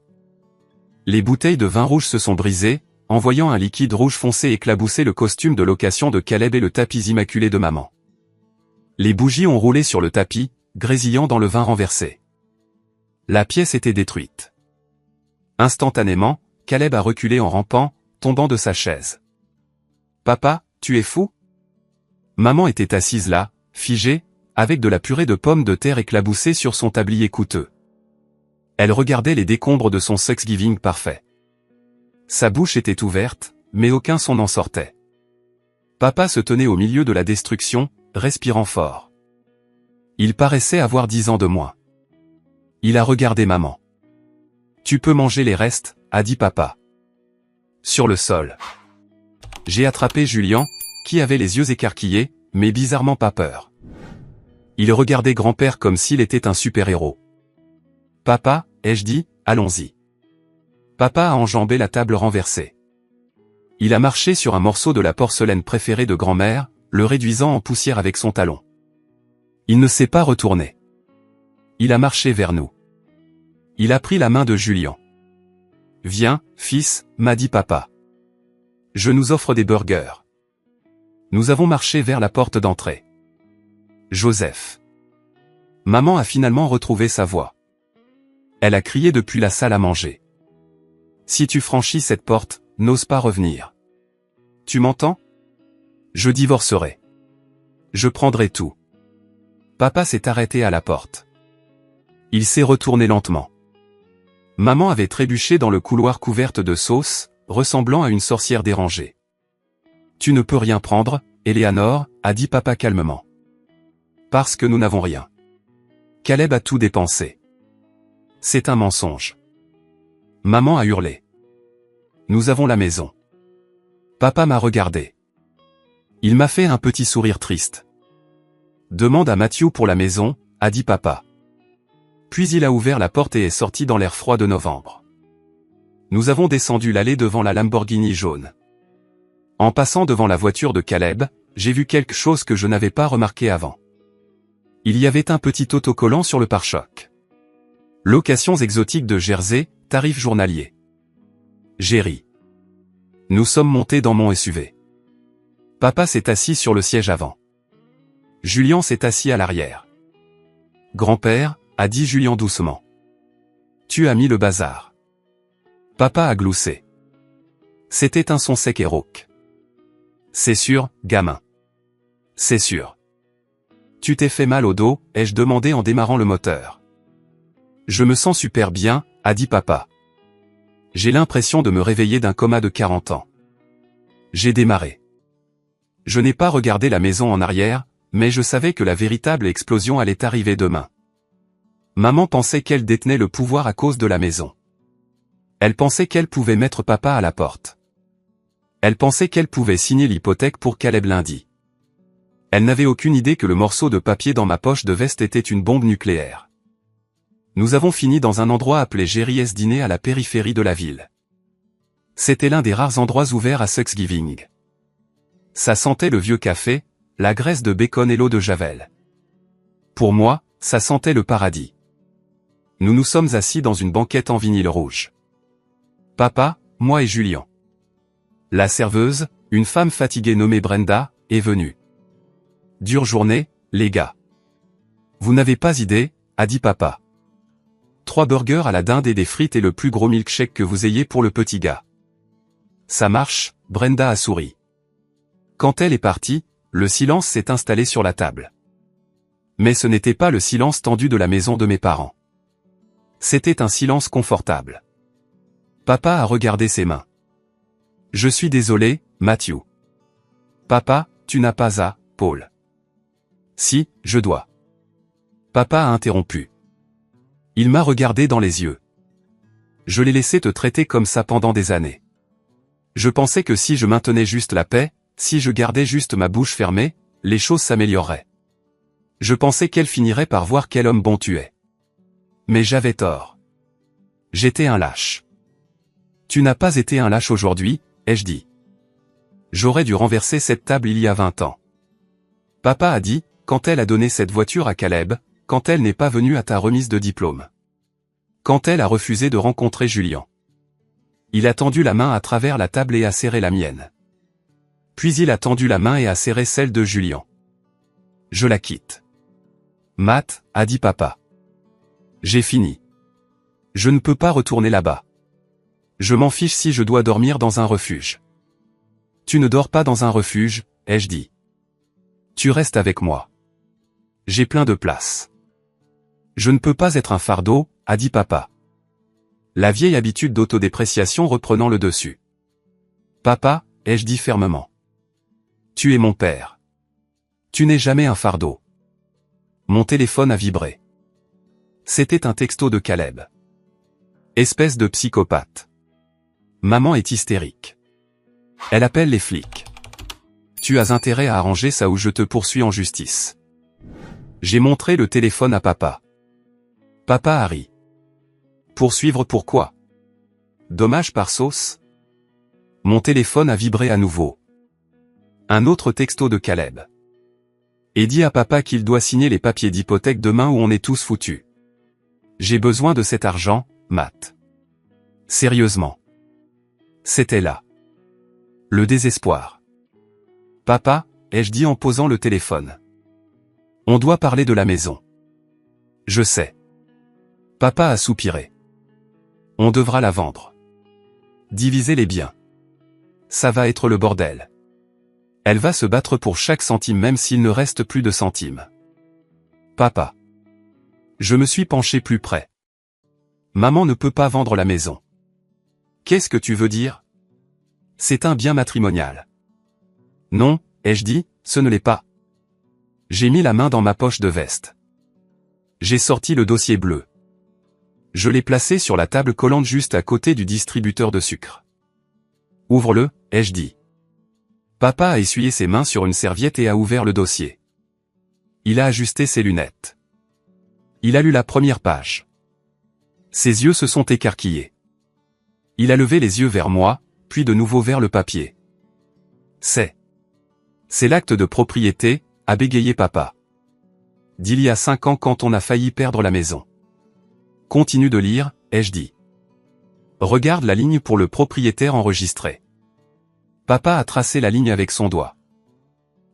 Les bouteilles de vin rouge se sont brisées, envoyant un liquide rouge foncé éclabousser le costume de location de Caleb et le tapis immaculé de maman. Les bougies ont roulé sur le tapis, grésillant dans le vin renversé. La pièce était détruite. Instantanément, Caleb a reculé en rampant, tombant de sa chaise. « Papa, tu es fou ?» Maman était assise là, figée, avec de la purée de pommes de terre éclaboussée sur son tablier coûteux. Elle regardait les décombres de son Thanksgiving parfait. Sa bouche était ouverte, mais aucun son n'en sortait. Papa se tenait au milieu de la destruction, respirant fort. Il paraissait avoir 10 ans de moins. Il a regardé maman. Tu peux manger les restes, a dit papa. Sur le sol. J'ai attrapé Julien, qui avait les yeux écarquillés, mais bizarrement pas peur. Il regardait grand-père comme s'il était un super-héros. Papa, ai-je dit, allons-y. Papa a enjambé la table renversée. Il a marché sur un morceau de la porcelaine préférée de grand-mère, le réduisant en poussière avec son talon. Il ne s'est pas retourné. Il a marché vers nous. Il a pris la main de Julien. « Viens, fils, m'a dit papa. Je nous offre des burgers. » Nous avons marché vers la porte d'entrée. Joseph. Maman a finalement retrouvé sa voix. Elle a crié depuis la salle à manger. Si tu franchis cette porte, n'ose pas revenir. Tu m'entends? Je divorcerai. Je prendrai tout. Papa s'est arrêté à la porte. Il s'est retourné lentement. Maman avait trébuché dans le couloir couverte de sauce, ressemblant à une sorcière dérangée. Tu ne peux rien prendre, Éléanore, a dit papa calmement. Parce que nous n'avons rien. Caleb a tout dépensé. C'est un mensonge. Maman a hurlé. Nous avons la maison. Papa m'a regardé. Il m'a fait un petit sourire triste. Demande à Matthew pour la maison, a dit papa. Puis il a ouvert la porte et est sorti dans l'air froid de novembre. Nous avons descendu l'allée devant la Lamborghini jaune. En passant devant la voiture de Caleb, j'ai vu quelque chose que je n'avais pas remarqué avant. Il y avait un petit autocollant sur le pare-choc. Locations exotiques de Jersey, tarif journalier. J'ai ri. Nous sommes montés dans mon SUV. Papa s'est assis sur le siège avant. Julien s'est assis à l'arrière. Grand-père, a dit Julien doucement. Tu as mis le bazar. Papa a gloussé. C'était un son sec et rauque. C'est sûr, gamin. C'est sûr. Tu t'es fait mal au dos, ai-je demandé en démarrant le moteur. Je me sens super bien, a dit papa. J'ai l'impression de me réveiller d'un coma de 40 ans. J'ai démarré. Je n'ai pas regardé la maison en arrière, mais je savais que la véritable explosion allait arriver demain. Maman pensait qu'elle détenait le pouvoir à cause de la maison. Elle pensait qu'elle pouvait mettre papa à la porte. Elle pensait qu'elle pouvait signer l'hypothèque pour Caleb lundi. Elle n'avait aucune idée que le morceau de papier dans ma poche de veste était une bombe nucléaire. Nous avons fini dans un endroit appelé Jerry's Diner à la périphérie de la ville. C'était l'un des rares endroits ouverts à Thanksgiving. Ça sentait le vieux café, la graisse de bacon et l'eau de javel. Pour moi, ça sentait le paradis. Nous nous sommes assis dans une banquette en vinyle rouge. Papa, moi et Julien. La serveuse, une femme fatiguée nommée Brenda, est venue. Dure journée, les gars. Vous n'avez pas idée, a dit papa. 3 burgers à la dinde et des frites et le plus gros milkshake que vous ayez pour le petit gars. Ça marche, Brenda a souri. Quand elle est partie, le silence s'est installé sur la table. Mais ce n'était pas le silence tendu de la maison de mes parents. C'était un silence confortable. Papa a regardé ses mains. Je suis désolé, Matthew. Papa, tu n'as pas à, Paul. Si, je dois. Papa a interrompu. Il m'a regardé dans les yeux. Je l'ai laissé te traiter comme ça pendant des années. Je pensais que si je maintenais juste la paix, si je gardais juste ma bouche fermée, les choses s'amélioreraient. Je pensais qu'elle finirait par voir quel homme bon tu es. Mais j'avais tort. J'étais un lâche. Tu n'as pas été un lâche aujourd'hui, ai-je dit. J'aurais dû renverser cette table il y a 20 ans. Papa a dit, quand elle a donné cette voiture à Caleb, quand elle n'est pas venue à ta remise de diplôme. Quand elle a refusé de rencontrer Julien. Il a tendu la main à travers la table et a serré la mienne. Puis il a tendu la main et a serré celle de Julien. Je la quitte. Matt, a dit papa. J'ai fini. Je ne peux pas retourner là-bas. Je m'en fiche si je dois dormir dans un refuge. Tu ne dors pas dans un refuge, ai-je dit. Tu restes avec moi. J'ai plein de place. Je ne peux pas être un fardeau, a dit papa. La vieille habitude d'autodépréciation reprenant le dessus. Papa, ai-je dit fermement. Tu es mon père. Tu n'es jamais un fardeau. Mon téléphone a vibré. C'était un texto de Caleb. Espèce de psychopathe. Maman est hystérique. Elle appelle les flics. Tu as intérêt à arranger ça ou je te poursuis en justice. J'ai montré le téléphone à papa. Papa a ri. Poursuivre pourquoi? Dommage par sauce? Mon téléphone a vibré à nouveau. Un autre texto de Caleb. Et dis à papa qu'il doit signer les papiers d'hypothèque demain ou on est tous foutus. J'ai besoin de cet argent, Matt. Sérieusement. C'était là. Le désespoir. Papa, ai-je dit en posant le téléphone. On doit parler de la maison. Je sais. Papa a soupiré. On devra la vendre. Diviser les biens. Ça va être le bordel. Elle va se battre pour chaque centime même s'il ne reste plus de centimes. Papa. Je me suis penché plus près. Maman ne peut pas vendre la maison. Qu'est-ce que tu veux dire? C'est un bien matrimonial. Non, ai-je dit, ce ne l'est pas. J'ai mis la main dans ma poche de veste. J'ai sorti le dossier bleu. Je l'ai placé sur la table collante juste à côté du distributeur de sucre. Ouvre-le, ai-je dit. Papa a essuyé ses mains sur une serviette et a ouvert le dossier. Il a ajusté ses lunettes. Il a lu la première page. Ses yeux se sont écarquillés. Il a levé les yeux vers moi, puis de nouveau vers le papier. C'est l'acte de propriété, a bégayé papa. D'il y a 5 ans quand on a failli perdre la maison. Continue de lire, ai-je dit. Regarde la ligne pour le propriétaire enregistré. Papa a tracé la ligne avec son doigt.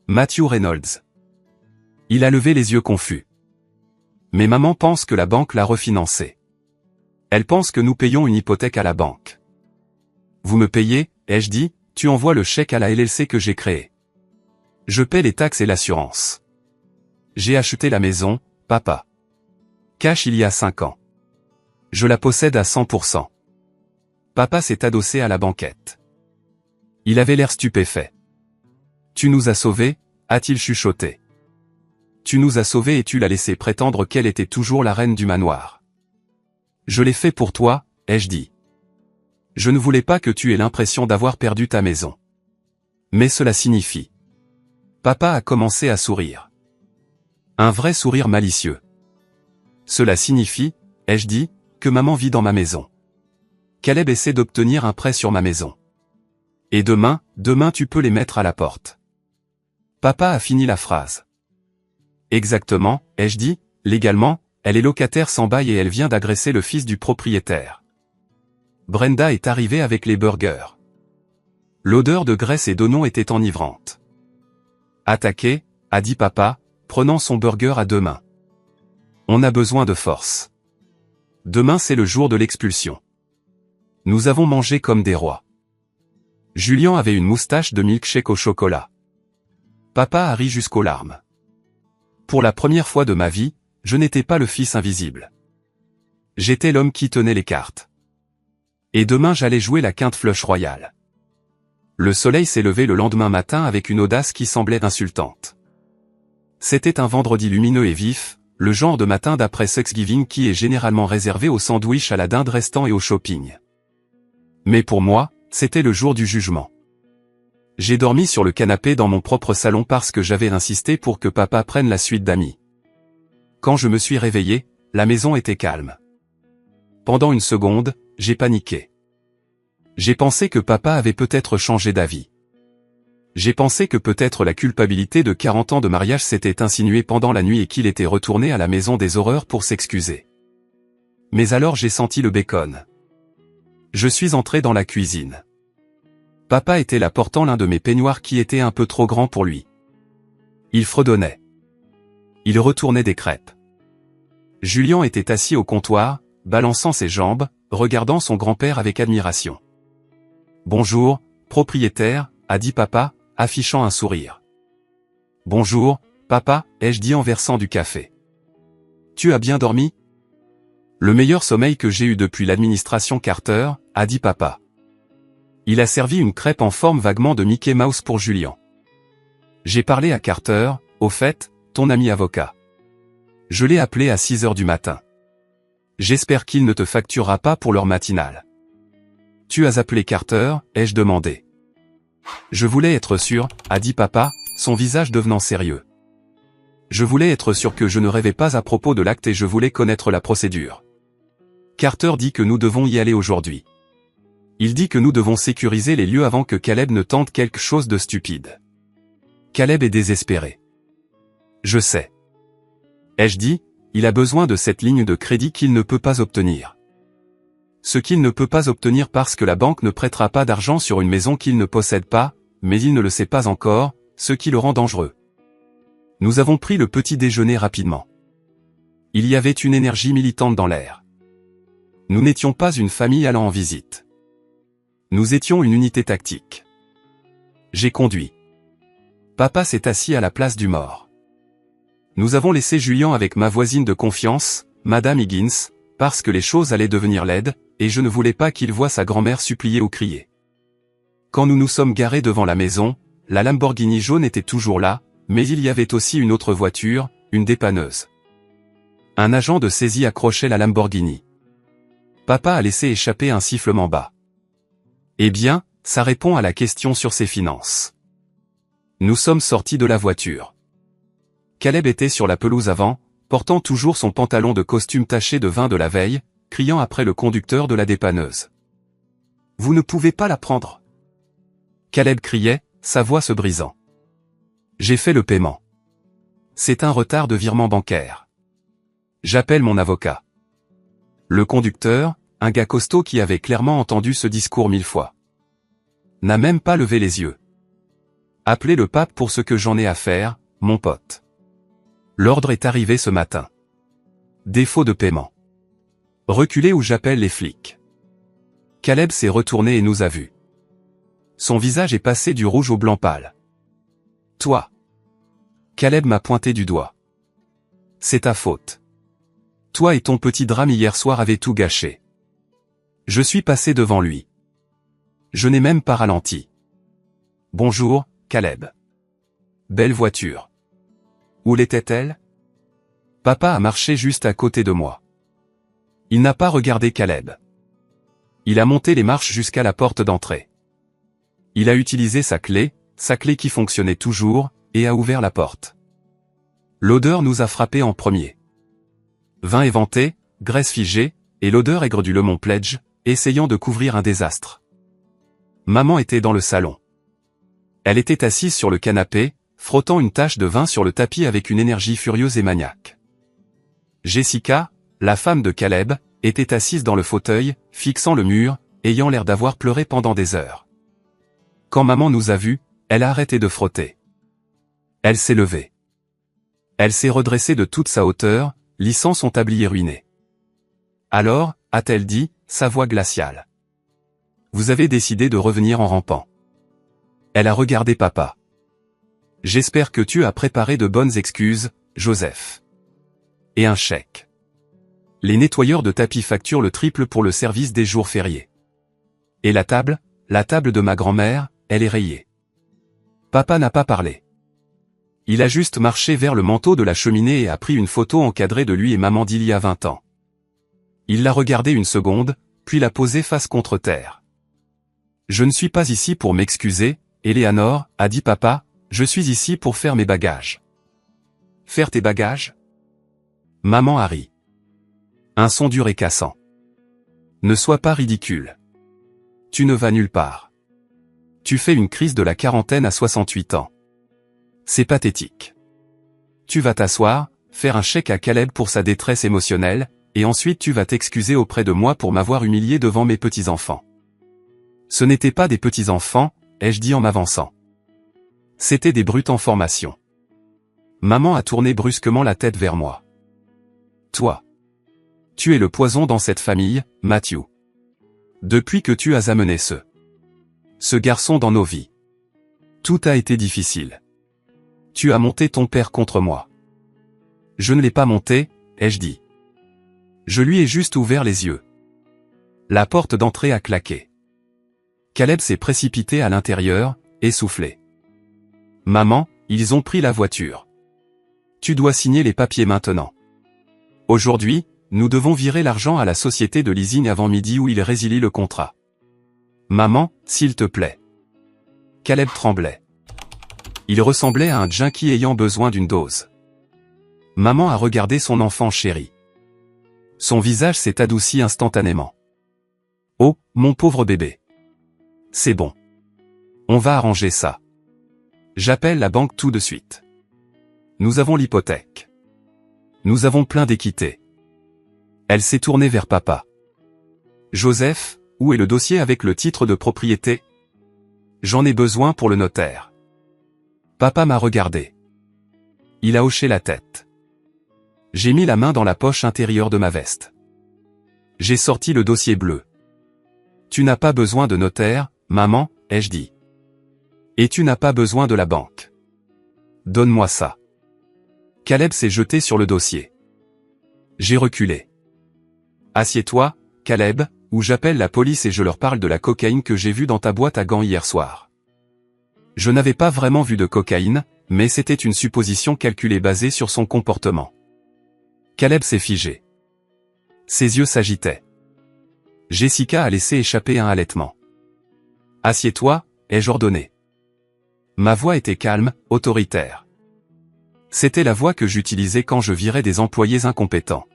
Matthew Reynolds. Il a levé les yeux confus. Mais maman pense que la banque l'a refinancé. Elle pense que nous payons une hypothèque à la banque. Vous me payez, ai-je dit, tu envoies le chèque à la LLC que j'ai créée. Je paie les taxes et l'assurance. J'ai acheté la maison, papa. Cash il y a 5 ans. Je la possède à 100%. Papa s'est adossé à la banquette. Il avait l'air stupéfait. Tu nous as sauvés, a-t-il chuchoté. Tu nous as sauvés et tu l'as laissé prétendre qu'elle était toujours la reine du manoir. Je l'ai fait pour toi, ai-je dit. Je ne voulais pas que tu aies l'impression d'avoir perdu ta maison. Mais cela signifie. Papa a commencé à sourire. Un vrai sourire malicieux. Cela signifie, ai-je dit, que maman vit dans ma maison. Caleb essaie d'obtenir un prêt sur ma maison. Et demain tu peux les mettre à la porte. Papa a fini la phrase. Exactement, ai-je dit, légalement, elle est locataire sans bail et elle vient d'agresser le fils du propriétaire. Brenda est arrivée avec les burgers. L'odeur de graisse et d'oignon était enivrante. Attaqué, a dit papa, prenant son burger à 2 mains. On a besoin de force. Demain c'est le jour de l'expulsion. Nous avons mangé comme des rois. Julien avait une moustache de milkshake au chocolat. Papa a ri jusqu'aux larmes. Pour la première fois de ma vie, je n'étais pas le fils invisible. J'étais l'homme qui tenait les cartes. Et demain j'allais jouer la quinte flush royale. Le soleil s'est levé le lendemain matin avec une audace qui semblait insultante. C'était un vendredi lumineux et vif, le genre de matin d'après Thanksgiving qui est généralement réservé aux sandwichs à la dinde restant et au shopping. Mais pour moi, c'était le jour du jugement. J'ai dormi sur le canapé dans mon propre salon parce que j'avais insisté pour que papa prenne la suite d'amis. Quand je me suis réveillé, la maison était calme. Pendant une seconde, j'ai paniqué. J'ai pensé que papa avait peut-être changé d'avis. J'ai pensé que peut-être la culpabilité de 40 ans de mariage s'était insinuée pendant la nuit et qu'il était retourné à la maison des horreurs pour s'excuser. Mais alors j'ai senti le bacon. Je suis entré dans la cuisine. Papa était là portant l'un de mes peignoirs qui était un peu trop grand pour lui. Il fredonnait. Il retournait des crêpes. Julien était assis au comptoir, balançant ses jambes, regardant son grand-père avec admiration. « Bonjour, propriétaire », a dit papa, affichant un sourire. « Bonjour, papa », ai-je dit en versant du café. « Tu as bien dormi ?»« Le meilleur sommeil que j'ai eu depuis l'administration Carter », a dit papa. Il a servi une crêpe en forme vaguement de Mickey Mouse pour Julien. J'ai parlé à Carter, au fait, ton ami avocat. Je l'ai appelé à 6 heures du matin. J'espère qu'il ne te facturera pas pour leur matinale. Tu as appelé Carter, ai-je demandé. Je voulais être sûr, a dit papa, son visage devenant sérieux. Je voulais être sûr que je ne rêvais pas à propos de l'acte et je voulais connaître la procédure. Carter dit que nous devons y aller aujourd'hui. Il dit que nous devons sécuriser les lieux avant que Caleb ne tente quelque chose de stupide. Caleb est désespéré. Je sais. Ai-je dit, il a besoin de cette ligne de crédit qu'il ne peut pas obtenir. Ce qu'il ne peut pas obtenir parce que la banque ne prêtera pas d'argent sur une maison qu'il ne possède pas, mais il ne le sait pas encore, ce qui le rend dangereux. Nous avons pris le petit déjeuner rapidement. Il y avait une énergie militante dans l'air. Nous n'étions pas une famille allant en visite. Nous étions une unité tactique. J'ai conduit. Papa s'est assis à la place du mort. Nous avons laissé Julian avec ma voisine de confiance, Madame Higgins, parce que les choses allaient devenir laides, et je ne voulais pas qu'il voie sa grand-mère supplier ou crier. Quand nous nous sommes garés devant la maison, la Lamborghini jaune était toujours là, mais il y avait aussi une autre voiture, une dépanneuse. Un agent de saisie accrochait la Lamborghini. Papa a laissé échapper un sifflement bas. Eh bien, ça répond à la question sur ses finances. Nous sommes sortis de la voiture. Caleb était sur la pelouse avant, portant toujours son pantalon de costume taché de vin de la veille, criant après le conducteur de la dépanneuse. « Vous ne pouvez pas la prendre !» Caleb criait, sa voix se brisant. « J'ai fait le paiement. C'est un retard de virement bancaire. J'appelle mon avocat. » Le conducteur, un gars costaud qui avait clairement entendu ce discours 1000 fois, n'a même pas levé les yeux. « Appelez le pape pour ce que j'en ai à faire, mon pote. L'ordre est arrivé ce matin. Défaut de paiement. Reculez ou j'appelle les flics. » Caleb s'est retourné et nous a vus. Son visage est passé du rouge au blanc pâle. « Toi. » Caleb m'a pointé du doigt. « C'est ta faute. Toi et ton petit drame hier soir avaient tout gâché. » Je suis passé devant lui. Je n'ai même pas ralenti. « Bonjour, Caleb. Belle voiture. Où l'était-elle ? » Papa a marché juste à côté de moi. Il n'a pas regardé Caleb. Il a monté les marches jusqu'à la porte d'entrée. Il a utilisé sa clé qui fonctionnait toujours, et a ouvert la porte. L'odeur nous a frappés en premier. Vin éventé, graisse figée, et l'odeur aigre du Lemon Pledge, essayant de couvrir un désastre. Maman était dans le salon. Elle était assise sur le canapé, frottant une tache de vin sur le tapis avec une énergie furieuse et maniaque. Jessica, la femme de Caleb, était assise dans le fauteuil, fixant le mur, ayant l'air d'avoir pleuré pendant des heures. Quand maman nous a vus, elle a arrêté de frotter. Elle s'est levée. Elle s'est redressée de toute sa hauteur, lissant son tablier ruiné. Alors, a-t-elle dit, sa voix glaciale. Vous avez décidé de revenir en rampant. Elle a regardé papa. J'espère que tu as préparé de bonnes excuses, Joseph. Et un chèque. Les nettoyeurs de tapis facturent le triple pour le service des jours fériés. Et la table de ma grand-mère, elle est rayée. Papa n'a pas parlé. Il a juste marché vers le manteau de la cheminée et a pris une photo encadrée de lui et maman d'il y a 20 ans. Il l'a regardée une seconde, puis l'a posée face contre terre. Je ne suis pas ici pour m'excuser, Eleanor, a dit papa, je suis ici pour faire mes bagages. Faire tes bagages ? Maman a ri. Un son dur et cassant. Ne sois pas ridicule. Tu ne vas nulle part. Tu fais une crise de la quarantaine à 68 ans. C'est pathétique. Tu vas t'asseoir, faire un chèque à Caleb pour sa détresse émotionnelle, et ensuite tu vas t'excuser auprès de moi pour m'avoir humilié devant mes petits-enfants. Ce n'étaient pas des petits-enfants, ai-je dit en m'avançant. C'étaient des brutes en formation. Maman a tourné brusquement la tête vers moi. Toi. Tu es le poison dans cette famille, Matthew. Depuis que tu as amené ce garçon dans nos vies. Tout a été difficile. Tu as monté ton père contre moi. Je ne l'ai pas monté, ai-je dit. Je lui ai juste ouvert les yeux. La porte d'entrée a claqué. Caleb s'est précipité à l'intérieur, essoufflé. Maman, ils ont pris la voiture. Tu dois signer les papiers maintenant. Aujourd'hui, nous devons virer l'argent à la société de leasing avant midi ou il résilie le contrat. Maman, s'il te plaît. Caleb tremblait. Il ressemblait à un junkie ayant besoin d'une dose. Maman a regardé son enfant chéri. Son visage s'est adouci instantanément. Oh, mon pauvre bébé. C'est bon. On va arranger ça. J'appelle la banque tout de suite. Nous avons l'hypothèque. Nous avons plein d'équité. Elle s'est tournée vers papa. Joseph, où est le dossier avec le titre de propriété? J'en ai besoin pour le notaire. Papa m'a regardé. Il a hoché la tête. J'ai mis la main dans la poche intérieure de ma veste. J'ai sorti le dossier bleu. Tu n'as pas besoin de notaire, maman, ai-je dit. Et tu n'as pas besoin de la banque. Donne-moi ça. Caleb s'est jeté sur le dossier. J'ai reculé. Assieds-toi, Caleb, ou j'appelle la police et je leur parle de la cocaïne que j'ai vue dans ta boîte à gants hier soir. Je n'avais pas vraiment vu de cocaïne, mais c'était une supposition calculée basée sur son comportement. Caleb s'est figé. Ses yeux s'agitaient. Jessica a laissé échapper un halètement. Assieds-toi, ai-je ordonné. Ma voix était calme, autoritaire. C'était la voix que j'utilisais quand je virais des employés incompétents.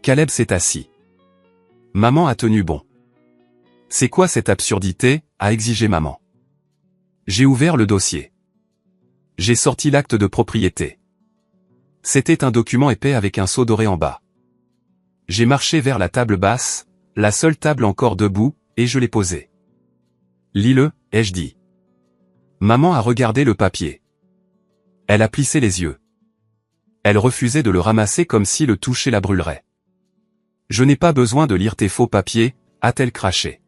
Caleb s'est assis. Maman a tenu bon. C'est quoi cette absurdité, a exigé maman. J'ai ouvert le dossier. J'ai sorti l'acte de propriété. C'était un document épais avec un sceau doré en bas. J'ai marché vers la table basse, la seule table encore debout, et je l'ai posé. Lis-le, ai-je dit. Maman a regardé le papier. Elle a plissé les yeux. Elle refusait de le ramasser comme si le toucher la brûlerait. Je n'ai pas besoin de lire tes faux papiers, a-t-elle craché.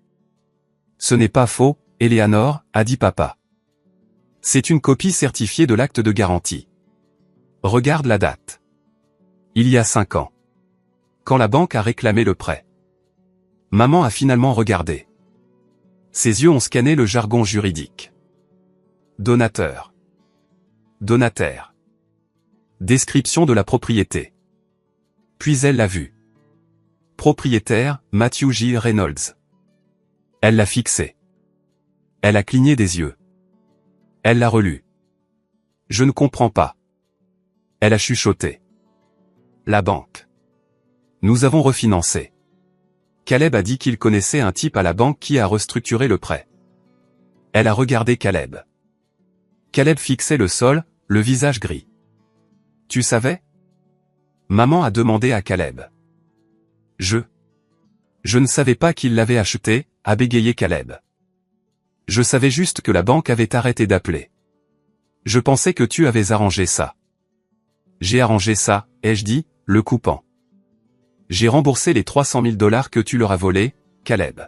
Ce n'est pas faux, Éléanore, a dit papa. C'est une copie certifiée de l'acte de garantie. Regarde la date. Il y a 5 ans. Quand la banque a réclamé le prêt. Maman a finalement regardé. Ses yeux ont scanné le jargon juridique. Donateur. Donataire. Description de la propriété. Puis elle l'a vu. Propriétaire, Matthew J. Reynolds. Elle l'a fixé. Elle a cligné des yeux. Elle l'a relu. Je ne comprends pas. Elle a chuchoté. La banque. Nous avons refinancé. Caleb a dit qu'il connaissait un type à la banque qui a restructuré le prêt. Elle a regardé Caleb. Caleb fixait le sol, le visage gris. Tu savais? Maman a demandé à Caleb. Je ne savais pas qu'il l'avait acheté, a bégayé Caleb. Je savais juste que la banque avait arrêté d'appeler. Je pensais que tu avais arrangé ça. J'ai arrangé ça, ai-je dit, le coupant. J'ai remboursé les 300 000 $ que tu leur as volés, Caleb.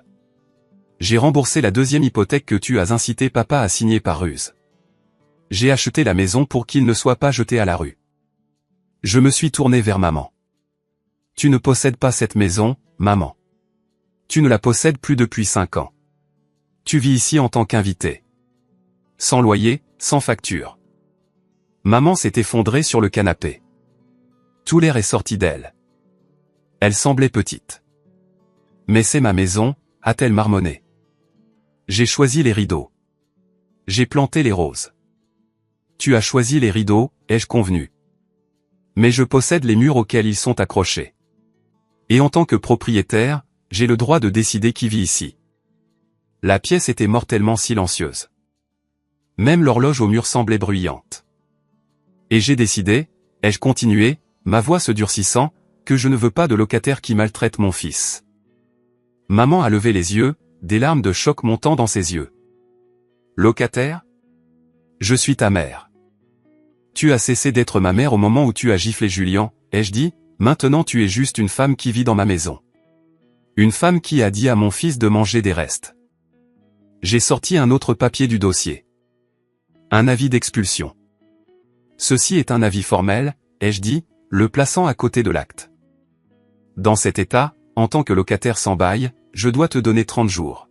J'ai remboursé la deuxième hypothèque que tu as incité papa à signer par ruse. J'ai acheté la maison pour qu'il ne soit pas jeté à la rue. Je me suis tourné vers maman. Tu ne possèdes pas cette maison, maman. Tu ne la possèdes plus depuis 5 ans. Tu vis ici en tant qu'invité. Sans loyer, sans facture. Maman s'est effondrée sur le canapé. Tout l'air est sorti d'elle. Elle semblait petite. Mais c'est ma maison, a-t-elle marmonné. J'ai choisi les rideaux. J'ai planté les roses. Tu as choisi les rideaux, ai-je convenu. Mais je possède les murs auxquels ils sont accrochés. Et en tant que propriétaire, j'ai le droit de décider qui vit ici. La pièce était mortellement silencieuse. Même l'horloge au mur semblait bruyante. Et j'ai décidé, ai-je continué, ma voix se durcissant, que je ne veux pas de locataire qui maltraite mon fils. Maman a levé les yeux, des larmes de choc montant dans ses yeux. Locataire? Je suis ta mère. Tu as cessé d'être ma mère au moment où tu as giflé Julien, ai-je dit, maintenant tu es juste une femme qui vit dans ma maison. Une femme qui a dit à mon fils de manger des restes. J'ai sorti un autre papier du dossier. Un avis d'expulsion. Ceci est un avis formel, ai-je dit, le plaçant à côté de l'acte. Dans cet état, en tant que locataire sans bail, je dois te donner 30 jours.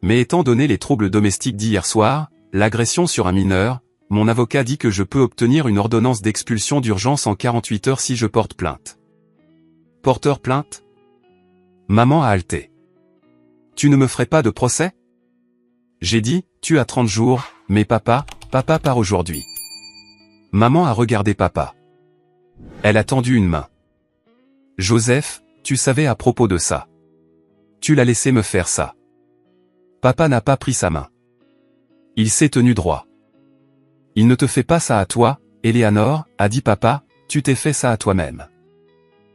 Mais étant donné les troubles domestiques d'hier soir, l'agression sur un mineur, mon avocat dit que je peux obtenir une ordonnance d'expulsion d'urgence en 48 heures si je porte plainte. porteur plainte? Maman a halté. Tu ne me ferais pas de procès? J'ai dit, tu as 30 jours, mais papa part aujourd'hui. Maman a regardé papa. Elle a tendu une main. Joseph, tu savais à propos de ça. Tu l'as laissé me faire ça. Papa n'a pas pris sa main. Il s'est tenu droit. Il ne te fait pas ça à toi, Éléanore, a dit papa, tu t'es fait ça à toi-même.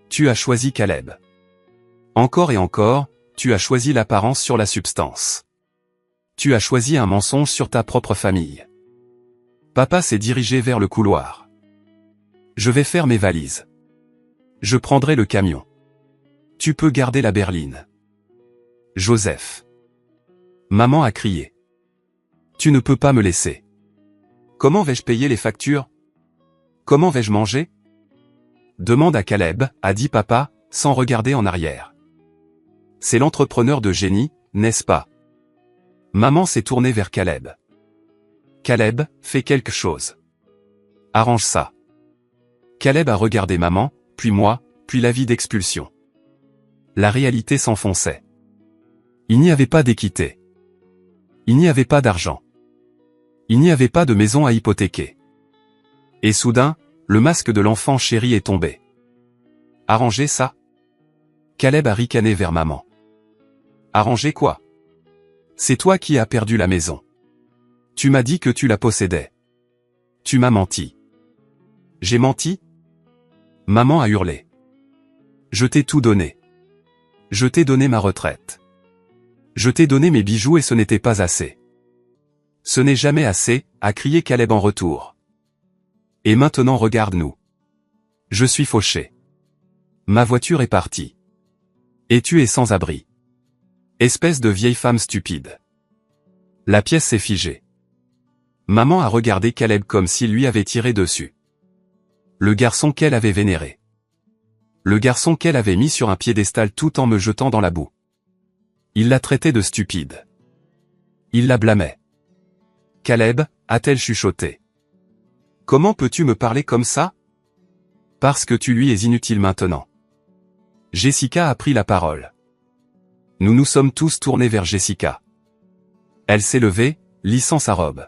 Tu as choisi Caleb. Encore et encore, tu as choisi l'apparence sur la substance. Tu as choisi un mensonge sur ta propre famille. Papa s'est dirigé vers le couloir. Je vais faire mes valises. Je prendrai le camion. Tu peux garder la berline. Joseph. Maman a crié. Tu ne peux pas me laisser. Comment vais-je payer les factures? Comment vais-je manger? Demande à Caleb, a dit papa, sans regarder en arrière. C'est l'entrepreneur de génie, n'est-ce pas? Maman s'est tournée vers Caleb. Caleb, fais quelque chose. Arrange ça. Caleb a regardé maman, puis moi, puis l'avis d'expulsion. La réalité s'enfonçait. Il n'y avait pas d'équité. Il n'y avait pas d'argent. Il n'y avait pas de maison à hypothéquer. Et soudain, le masque de l'enfant chéri est tombé. Arranger ça? Caleb a ricané vers maman. Arranger quoi? C'est toi qui as perdu la maison. Tu m'as dit que tu la possédais. Tu m'as menti. J'ai menti? Maman a hurlé. Je t'ai tout donné. Je t'ai donné ma retraite. Je t'ai donné mes bijoux et ce n'était pas assez. Ce n'est jamais assez, a crié Caleb en retour. Et maintenant regarde-nous. Je suis fauché. Ma voiture est partie. Et tu es sans abri. Espèce de vieille femme stupide. La pièce s'est figée. Maman a regardé Caleb comme s'il lui avait tiré dessus. Le garçon qu'elle avait vénéré. Le garçon qu'elle avait mis sur un piédestal tout en me jetant dans la boue. Il l'a traité de stupide. Il la blâmait. Caleb, a-t-elle chuchoté. Comment peux-tu me parler comme ça? Parce que tu lui es inutile maintenant. Jessica a pris la parole. Nous nous sommes tous tournés vers Jessica. Elle s'est levée, lissant sa robe.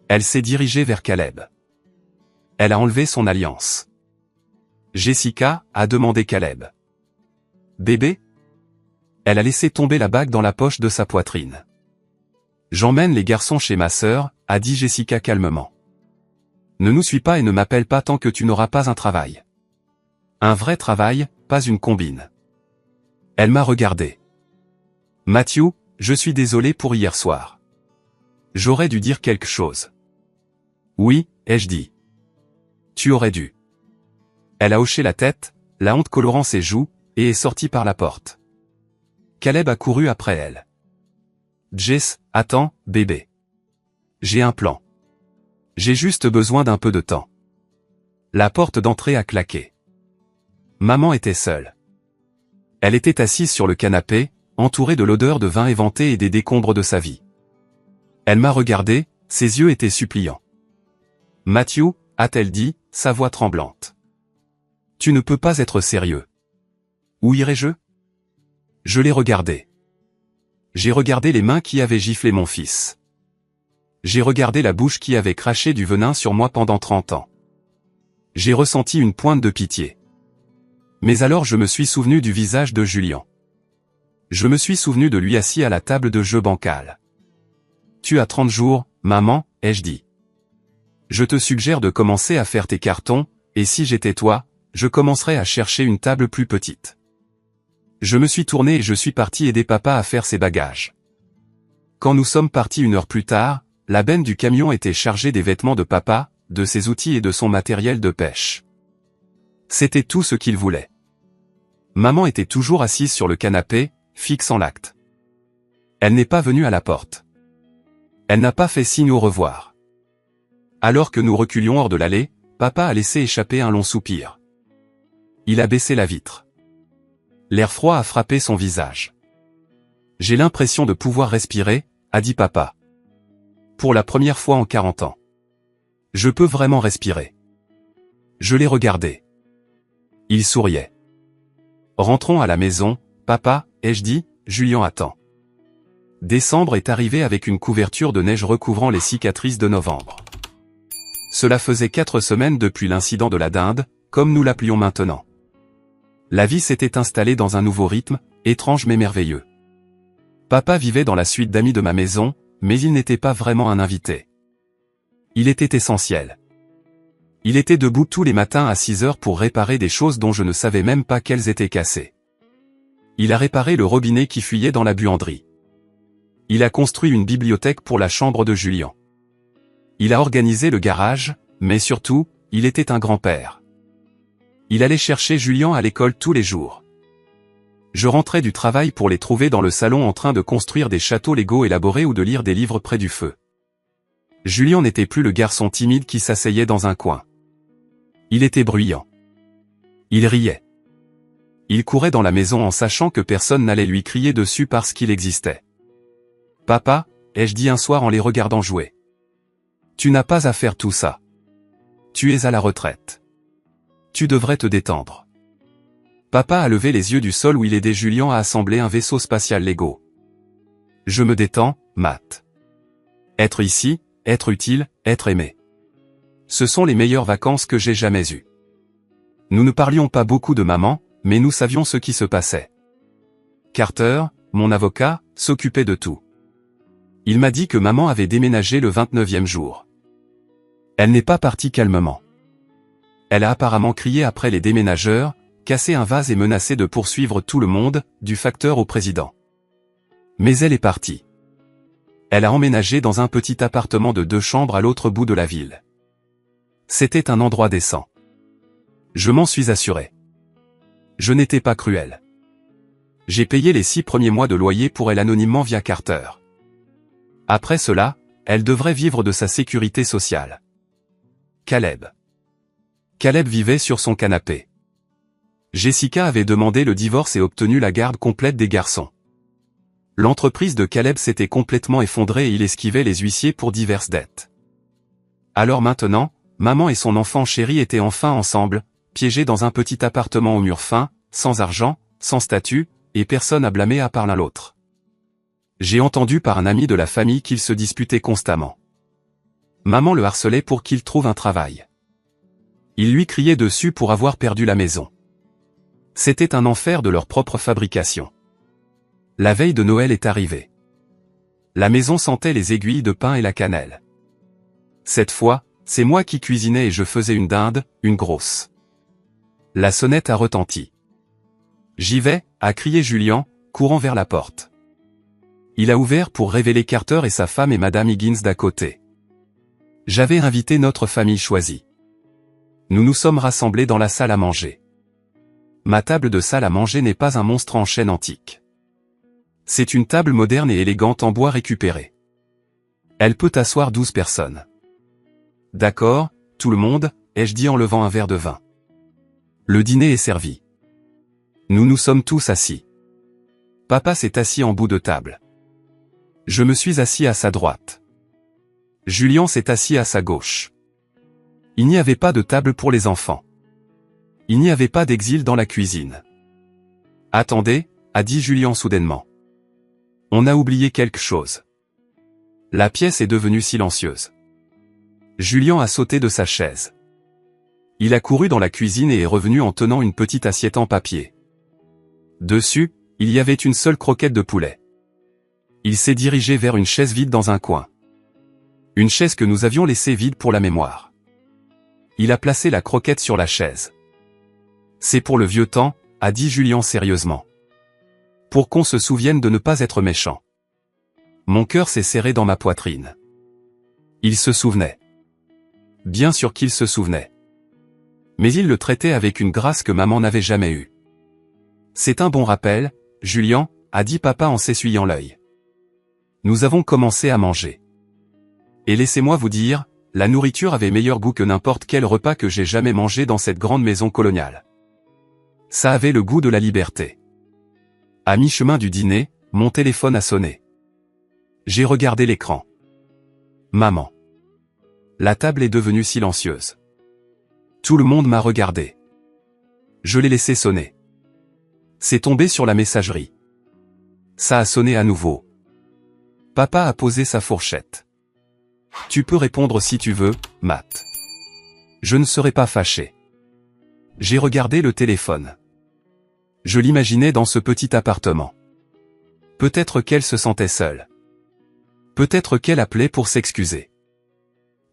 Elle s'est dirigée vers Caleb. Elle a enlevé son alliance. Jessica, a demandé Caleb. Bébé? Elle a laissé tomber la bague dans la poche de sa poitrine. J'emmène les garçons chez ma sœur, a dit Jessica calmement. Ne nous suis pas et ne m'appelle pas tant que tu n'auras pas un travail. Un vrai travail, pas une combine. Elle m'a regardé. Matthew, je suis désolé pour hier soir. J'aurais dû dire quelque chose. Oui, ai-je dit. Tu aurais dû. Elle a hoché la tête, la honte colorant ses joues, et est sortie par la porte. Caleb a couru après elle. Jess, attends, bébé. J'ai un plan. J'ai juste besoin d'un peu de temps. La porte d'entrée a claqué. Maman était seule. Elle était assise sur le canapé, entourée de l'odeur de vin éventé et des décombres de sa vie. Elle m'a regardé, ses yeux étaient suppliants. Matthew, a-t-elle dit, sa voix tremblante. Tu ne peux pas être sérieux. Où irai-je? Je l'ai regardé. J'ai regardé les mains qui avaient giflé mon fils. J'ai regardé la bouche qui avait craché du venin sur moi pendant 30 ans. J'ai ressenti une pointe de pitié. Mais alors je me suis souvenu du visage de Julien. Je me suis souvenu de lui assis à la table de jeu bancal. Tu as 30 jours, maman, ai-je dit. Je te suggère de commencer à faire tes cartons, et si j'étais toi, je commencerais à chercher une table plus petite. Je me suis tourné et je suis parti aider papa à faire ses bagages. Quand nous sommes partis 1 heure plus tard, la benne du camion était chargée des vêtements de papa, de ses outils et de son matériel de pêche. C'était tout ce qu'il voulait. Maman était toujours assise sur le canapé, fixant l'acte. Elle n'est pas venue à la porte. Elle n'a pas fait signe au revoir. Alors que nous reculions hors de l'allée, papa a laissé échapper un long soupir. Il a baissé la vitre. L'air froid a frappé son visage. J'ai l'impression de pouvoir respirer, a dit papa. Pour la première fois en 40 ans. Je peux vraiment respirer. Je l'ai regardé. Il souriait. Rentrons à la maison, papa, ai-je dit, Julien attend. Décembre est arrivé avec une couverture de neige recouvrant les cicatrices de novembre. Cela faisait 4 semaines depuis l'incident de la dinde, comme nous l'appelions maintenant. La vie s'était installée dans un nouveau rythme, étrange mais merveilleux. Papa vivait dans la suite d'amis de ma maison, mais il n'était pas vraiment un invité. Il était essentiel. Il était debout tous les matins à 6 heures pour réparer des choses dont je ne savais même pas qu'elles étaient cassées. Il a réparé le robinet qui fuyait dans la buanderie. Il a construit une bibliothèque pour la chambre de Julien. Il a organisé le garage, mais surtout, il était un grand-père. Il allait chercher Julien à l'école tous les jours. Je rentrais du travail pour les trouver dans le salon en train de construire des châteaux Lego élaborés ou de lire des livres près du feu. Julien n'était plus le garçon timide qui s'asseyait dans un coin. Il était bruyant. Il riait. Il courait dans la maison en sachant que personne n'allait lui crier dessus parce qu'il existait. « Papa » ai-je dit un soir en les regardant jouer. « Tu n'as pas à faire tout ça. Tu es à la retraite. Tu devrais te détendre. » Papa a levé les yeux du sol où il aidait Julien à assembler un vaisseau spatial Lego. « Je me détends, Matt. Être ici, être utile, être aimé. Ce sont les meilleures vacances que j'ai jamais eues. » Nous ne parlions pas beaucoup de maman, mais nous savions ce qui se passait. Carter, mon avocat, s'occupait de tout. Il m'a dit que maman avait déménagé le 29e jour. Elle n'est pas partie calmement. Elle a apparemment crié après les déménageurs, cassé un vase et menacé de poursuivre tout le monde, du facteur au président. Mais elle est partie. Elle a emménagé dans un petit appartement de 2 chambres à l'autre bout de la ville. C'était un endroit décent. Je m'en suis assuré. Je n'étais pas cruel. J'ai payé les 6 premiers mois de loyer pour elle anonymement via Carter. Après cela, elle devrait vivre de sa sécurité sociale. Caleb. Caleb vivait sur son canapé. Jessica avait demandé le divorce et obtenu la garde complète des garçons. L'entreprise de Caleb s'était complètement effondrée et il esquivait les huissiers pour diverses dettes. Alors maintenant, maman et son enfant chéri étaient enfin ensemble, piégés dans un petit appartement aux murs fins, sans argent, sans statut, et personne à blâmer à part l'un l'autre. J'ai entendu par un ami de la famille qu'ils se disputaient constamment. Maman le harcelait pour qu'il trouve un travail. Il lui criait dessus pour avoir perdu la maison. C'était un enfer de leur propre fabrication. La veille de Noël est arrivée. La maison sentait les aiguilles de pain et la cannelle. Cette fois, c'est moi qui cuisinais et je faisais une dinde, une grosse. La sonnette a retenti. J'y vais, a crié Julien, courant vers la porte. Il a ouvert pour révéler Carter et sa femme et Madame Higgins d'à côté. J'avais invité notre famille choisie. Nous nous sommes rassemblés dans la salle à manger. Ma table de salle à manger n'est pas un monstre en chêne antique. C'est une table moderne et élégante en bois récupéré. Elle peut asseoir 12 personnes. D'accord, tout le monde, ai-je dit en levant un verre de vin. Le dîner est servi. Nous nous sommes tous assis. Papa s'est assis en bout de table. Je me suis assis à sa droite. Julien s'est assis à sa gauche. Il n'y avait pas de table pour les enfants. Il n'y avait pas d'exil dans la cuisine. Attendez, a dit Julien soudainement. On a oublié quelque chose. La pièce est devenue silencieuse. Julien a sauté de sa chaise. Il a couru dans la cuisine et est revenu en tenant une petite assiette en papier. Dessus, il y avait une seule croquette de poulet. Il s'est dirigé vers une chaise vide dans un coin. Une chaise que nous avions laissée vide pour la mémoire. Il a placé la croquette sur la chaise. C'est pour le vieux temps, a dit Julien sérieusement. Pour qu'on se souvienne de ne pas être méchant. Mon cœur s'est serré dans ma poitrine. Il se souvenait. Bien sûr qu'il se souvenait. Mais il le traitait avec une grâce que maman n'avait jamais eue. C'est un bon rappel, Julien, a dit papa en s'essuyant l'œil. Nous avons commencé à manger. Et laissez-moi vous dire, la nourriture avait meilleur goût que n'importe quel repas que j'ai jamais mangé dans cette grande maison coloniale. Ça avait le goût de la liberté. À mi-chemin du dîner, mon téléphone a sonné. J'ai regardé l'écran. Maman. La table est devenue silencieuse. Tout le monde m'a regardé. Je l'ai laissé sonner. C'est tombé sur la messagerie. Ça a sonné à nouveau. Papa a posé sa fourchette. Tu peux répondre si tu veux, Matt. Je ne serai pas fâché. J'ai regardé le téléphone. Je l'imaginais dans ce petit appartement. Peut-être qu'elle se sentait seule. Peut-être qu'elle appelait pour s'excuser.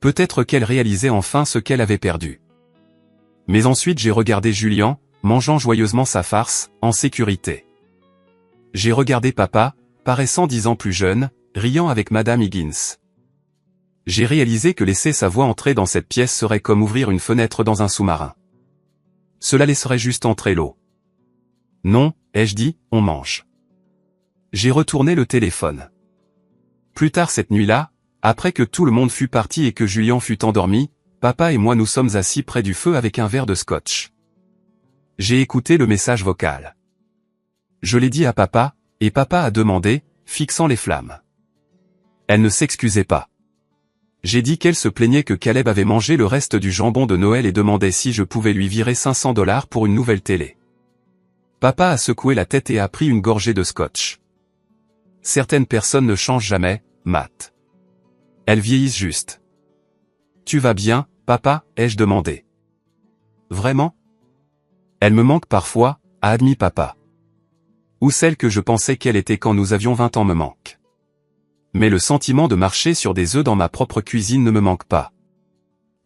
Peut-être qu'elle réalisait enfin ce qu'elle avait perdu. Mais ensuite j'ai regardé Julian, mangeant joyeusement sa farce, en sécurité. J'ai regardé papa, paraissant 10 ans plus jeune, riant avec Madame Higgins. J'ai réalisé que laisser sa voix entrer dans cette pièce serait comme ouvrir une fenêtre dans un sous-marin. Cela laisserait juste entrer l'eau. Non, ai-je dit, on mange. J'ai retourné le téléphone. Plus tard cette nuit-là, après que tout le monde fut parti et que Julian fut endormi, papa et moi nous sommes assis près du feu avec un verre de scotch. J'ai écouté le message vocal. Je l'ai dit à papa, et papa a demandé, fixant les flammes. Elle ne s'excusait pas. J'ai dit qu'elle se plaignait que Caleb avait mangé le reste du jambon de Noël et demandait si je pouvais lui virer $500 pour une nouvelle télé. Papa a secoué la tête et a pris une gorgée de scotch. Certaines personnes ne changent jamais, Matt. Elles vieillissent juste. Tu vas bien, papa, ai-je demandé. Vraiment? Elle me manque parfois, a admis papa. Ou celle que je pensais qu'elle était quand nous avions 20 ans me manque. Mais le sentiment de marcher sur des œufs dans ma propre cuisine ne me manque pas.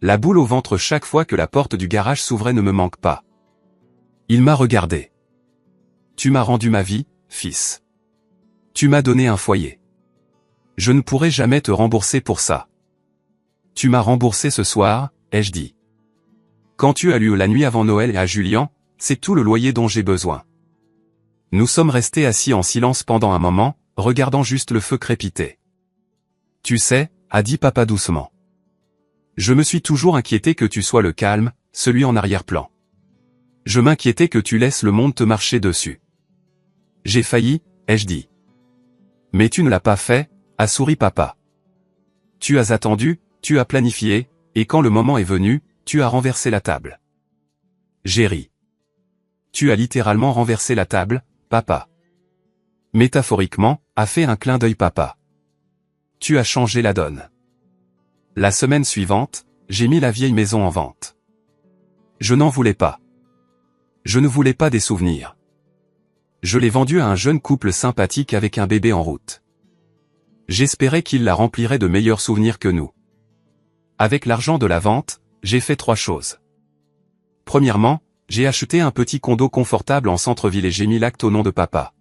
La boule au ventre chaque fois que la porte du garage s'ouvrait ne me manque pas. Il m'a regardé. Tu m'as rendu ma vie, fils. Tu m'as donné un foyer. Je ne pourrai jamais te rembourser pour ça. Tu m'as remboursé ce soir, ai-je dit. Quand tu as lu la nuit avant Noël et à Julian, c'est tout le loyer dont j'ai besoin. Nous sommes restés assis en silence pendant un moment, regardant juste le feu crépiter. Tu sais, a dit papa doucement. Je me suis toujours inquiété que tu sois le calme, celui en arrière-plan. Je m'inquiétais que tu laisses le monde te marcher dessus. J'ai failli, ai-je dit. Mais tu ne l'as pas fait, a souri papa. Tu as attendu, tu as planifié, et quand le moment est venu, tu as renversé la table. J'ai ri. Tu as littéralement renversé la table, papa. Métaphoriquement, a fait un clin d'œil papa. Tu as changé la donne. La semaine suivante, j'ai mis la vieille maison en vente. Je n'en voulais pas. Je ne voulais pas des souvenirs. Je l'ai vendue à un jeune couple sympathique avec un bébé en route. J'espérais qu'il la remplirait de meilleurs souvenirs que nous. Avec l'argent de la vente, j'ai fait 3 choses. Premièrement, j'ai acheté un petit condo confortable en centre-ville et j'ai mis l'acte au nom de papa.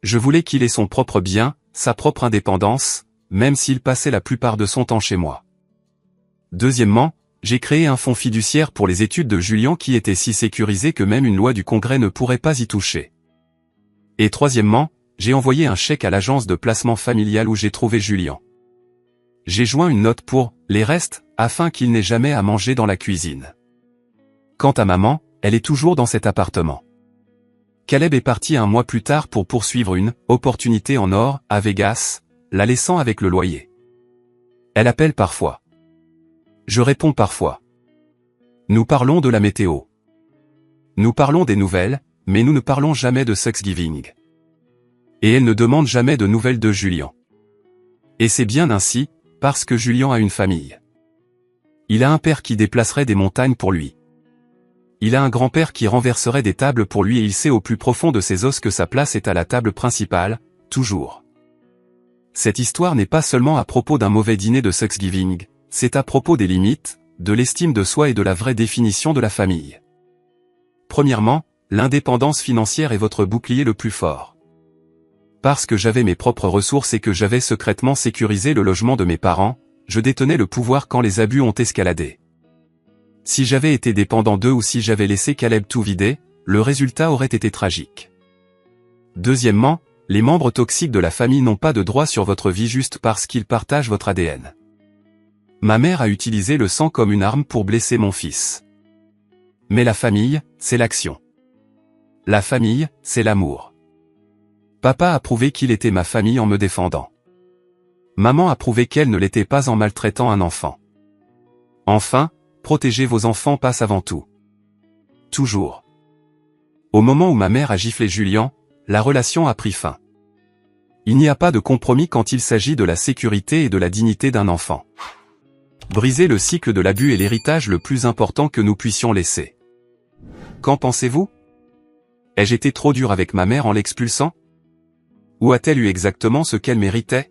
Je voulais qu'il ait son propre bien, sa propre indépendance, même s'il passait la plupart de son temps chez moi. Deuxièmement, j'ai créé un fonds fiduciaire pour les études de Julian qui était si sécurisé que même une loi du Congrès ne pourrait pas y toucher. Et troisièmement, j'ai envoyé un chèque à l'agence de placement familial où j'ai trouvé Julian. J'ai joint une note pour « les restes » afin qu'il n'ait jamais à manger dans la cuisine. Quant à maman, elle est toujours dans cet appartement. Caleb est parti un mois plus tard pour poursuivre une « opportunité en or » à Vegas, la laissant avec le loyer. Elle appelle parfois. Je réponds parfois. Nous parlons de la météo. Nous parlons des nouvelles, mais nous ne parlons jamais de Thanksgiving. Et elle ne demande jamais de nouvelles de Julian. Et c'est bien ainsi, parce que Julian a une famille. Il a un père qui déplacerait des montagnes pour lui. Il a un grand-père qui renverserait des tables pour lui et il sait au plus profond de ses os que sa place est à la table principale, toujours. Cette histoire n'est pas seulement à propos d'un mauvais dîner de Thanksgiving, c'est à propos des limites, de l'estime de soi et de la vraie définition de la famille. Premièrement, l'indépendance financière est votre bouclier le plus fort. Parce que j'avais mes propres ressources et que j'avais secrètement sécurisé le logement de mes parents, je détenais le pouvoir quand les abus ont escaladé. Si j'avais été dépendant d'eux ou si j'avais laissé Caleb tout vider, le résultat aurait été tragique. Deuxièmement, les membres toxiques de la famille n'ont pas de droit sur votre vie juste parce qu'ils partagent votre ADN. Ma mère a utilisé le sang comme une arme pour blesser mon fils. Mais la famille, c'est l'action. La famille, c'est l'amour. Papa a prouvé qu'il était ma famille en me défendant. Maman a prouvé qu'elle ne l'était pas en maltraitant un enfant. Enfin, protéger vos enfants passe avant tout. Toujours. Au moment où ma mère a giflé Julien, la relation a pris fin. Il n'y a pas de compromis quand il s'agit de la sécurité et de la dignité d'un enfant. Briser le cycle de l'abus est l'héritage le plus important que nous puissions laisser. Qu'en pensez-vous? Ai-je été trop dur avec ma mère en l'expulsant? Ou a-t-elle eu exactement ce qu'elle méritait?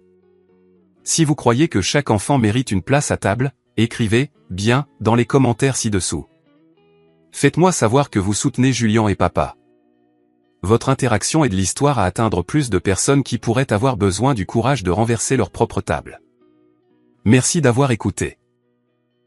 Si vous croyez que chaque enfant mérite une place à table, écrivez « bien » dans les commentaires ci-dessous. Faites-moi savoir que vous soutenez Julien et papa. Votre interaction aide l'histoire à atteindre plus de personnes qui pourraient avoir besoin du courage de renverser leur propre table. Merci d'avoir écouté.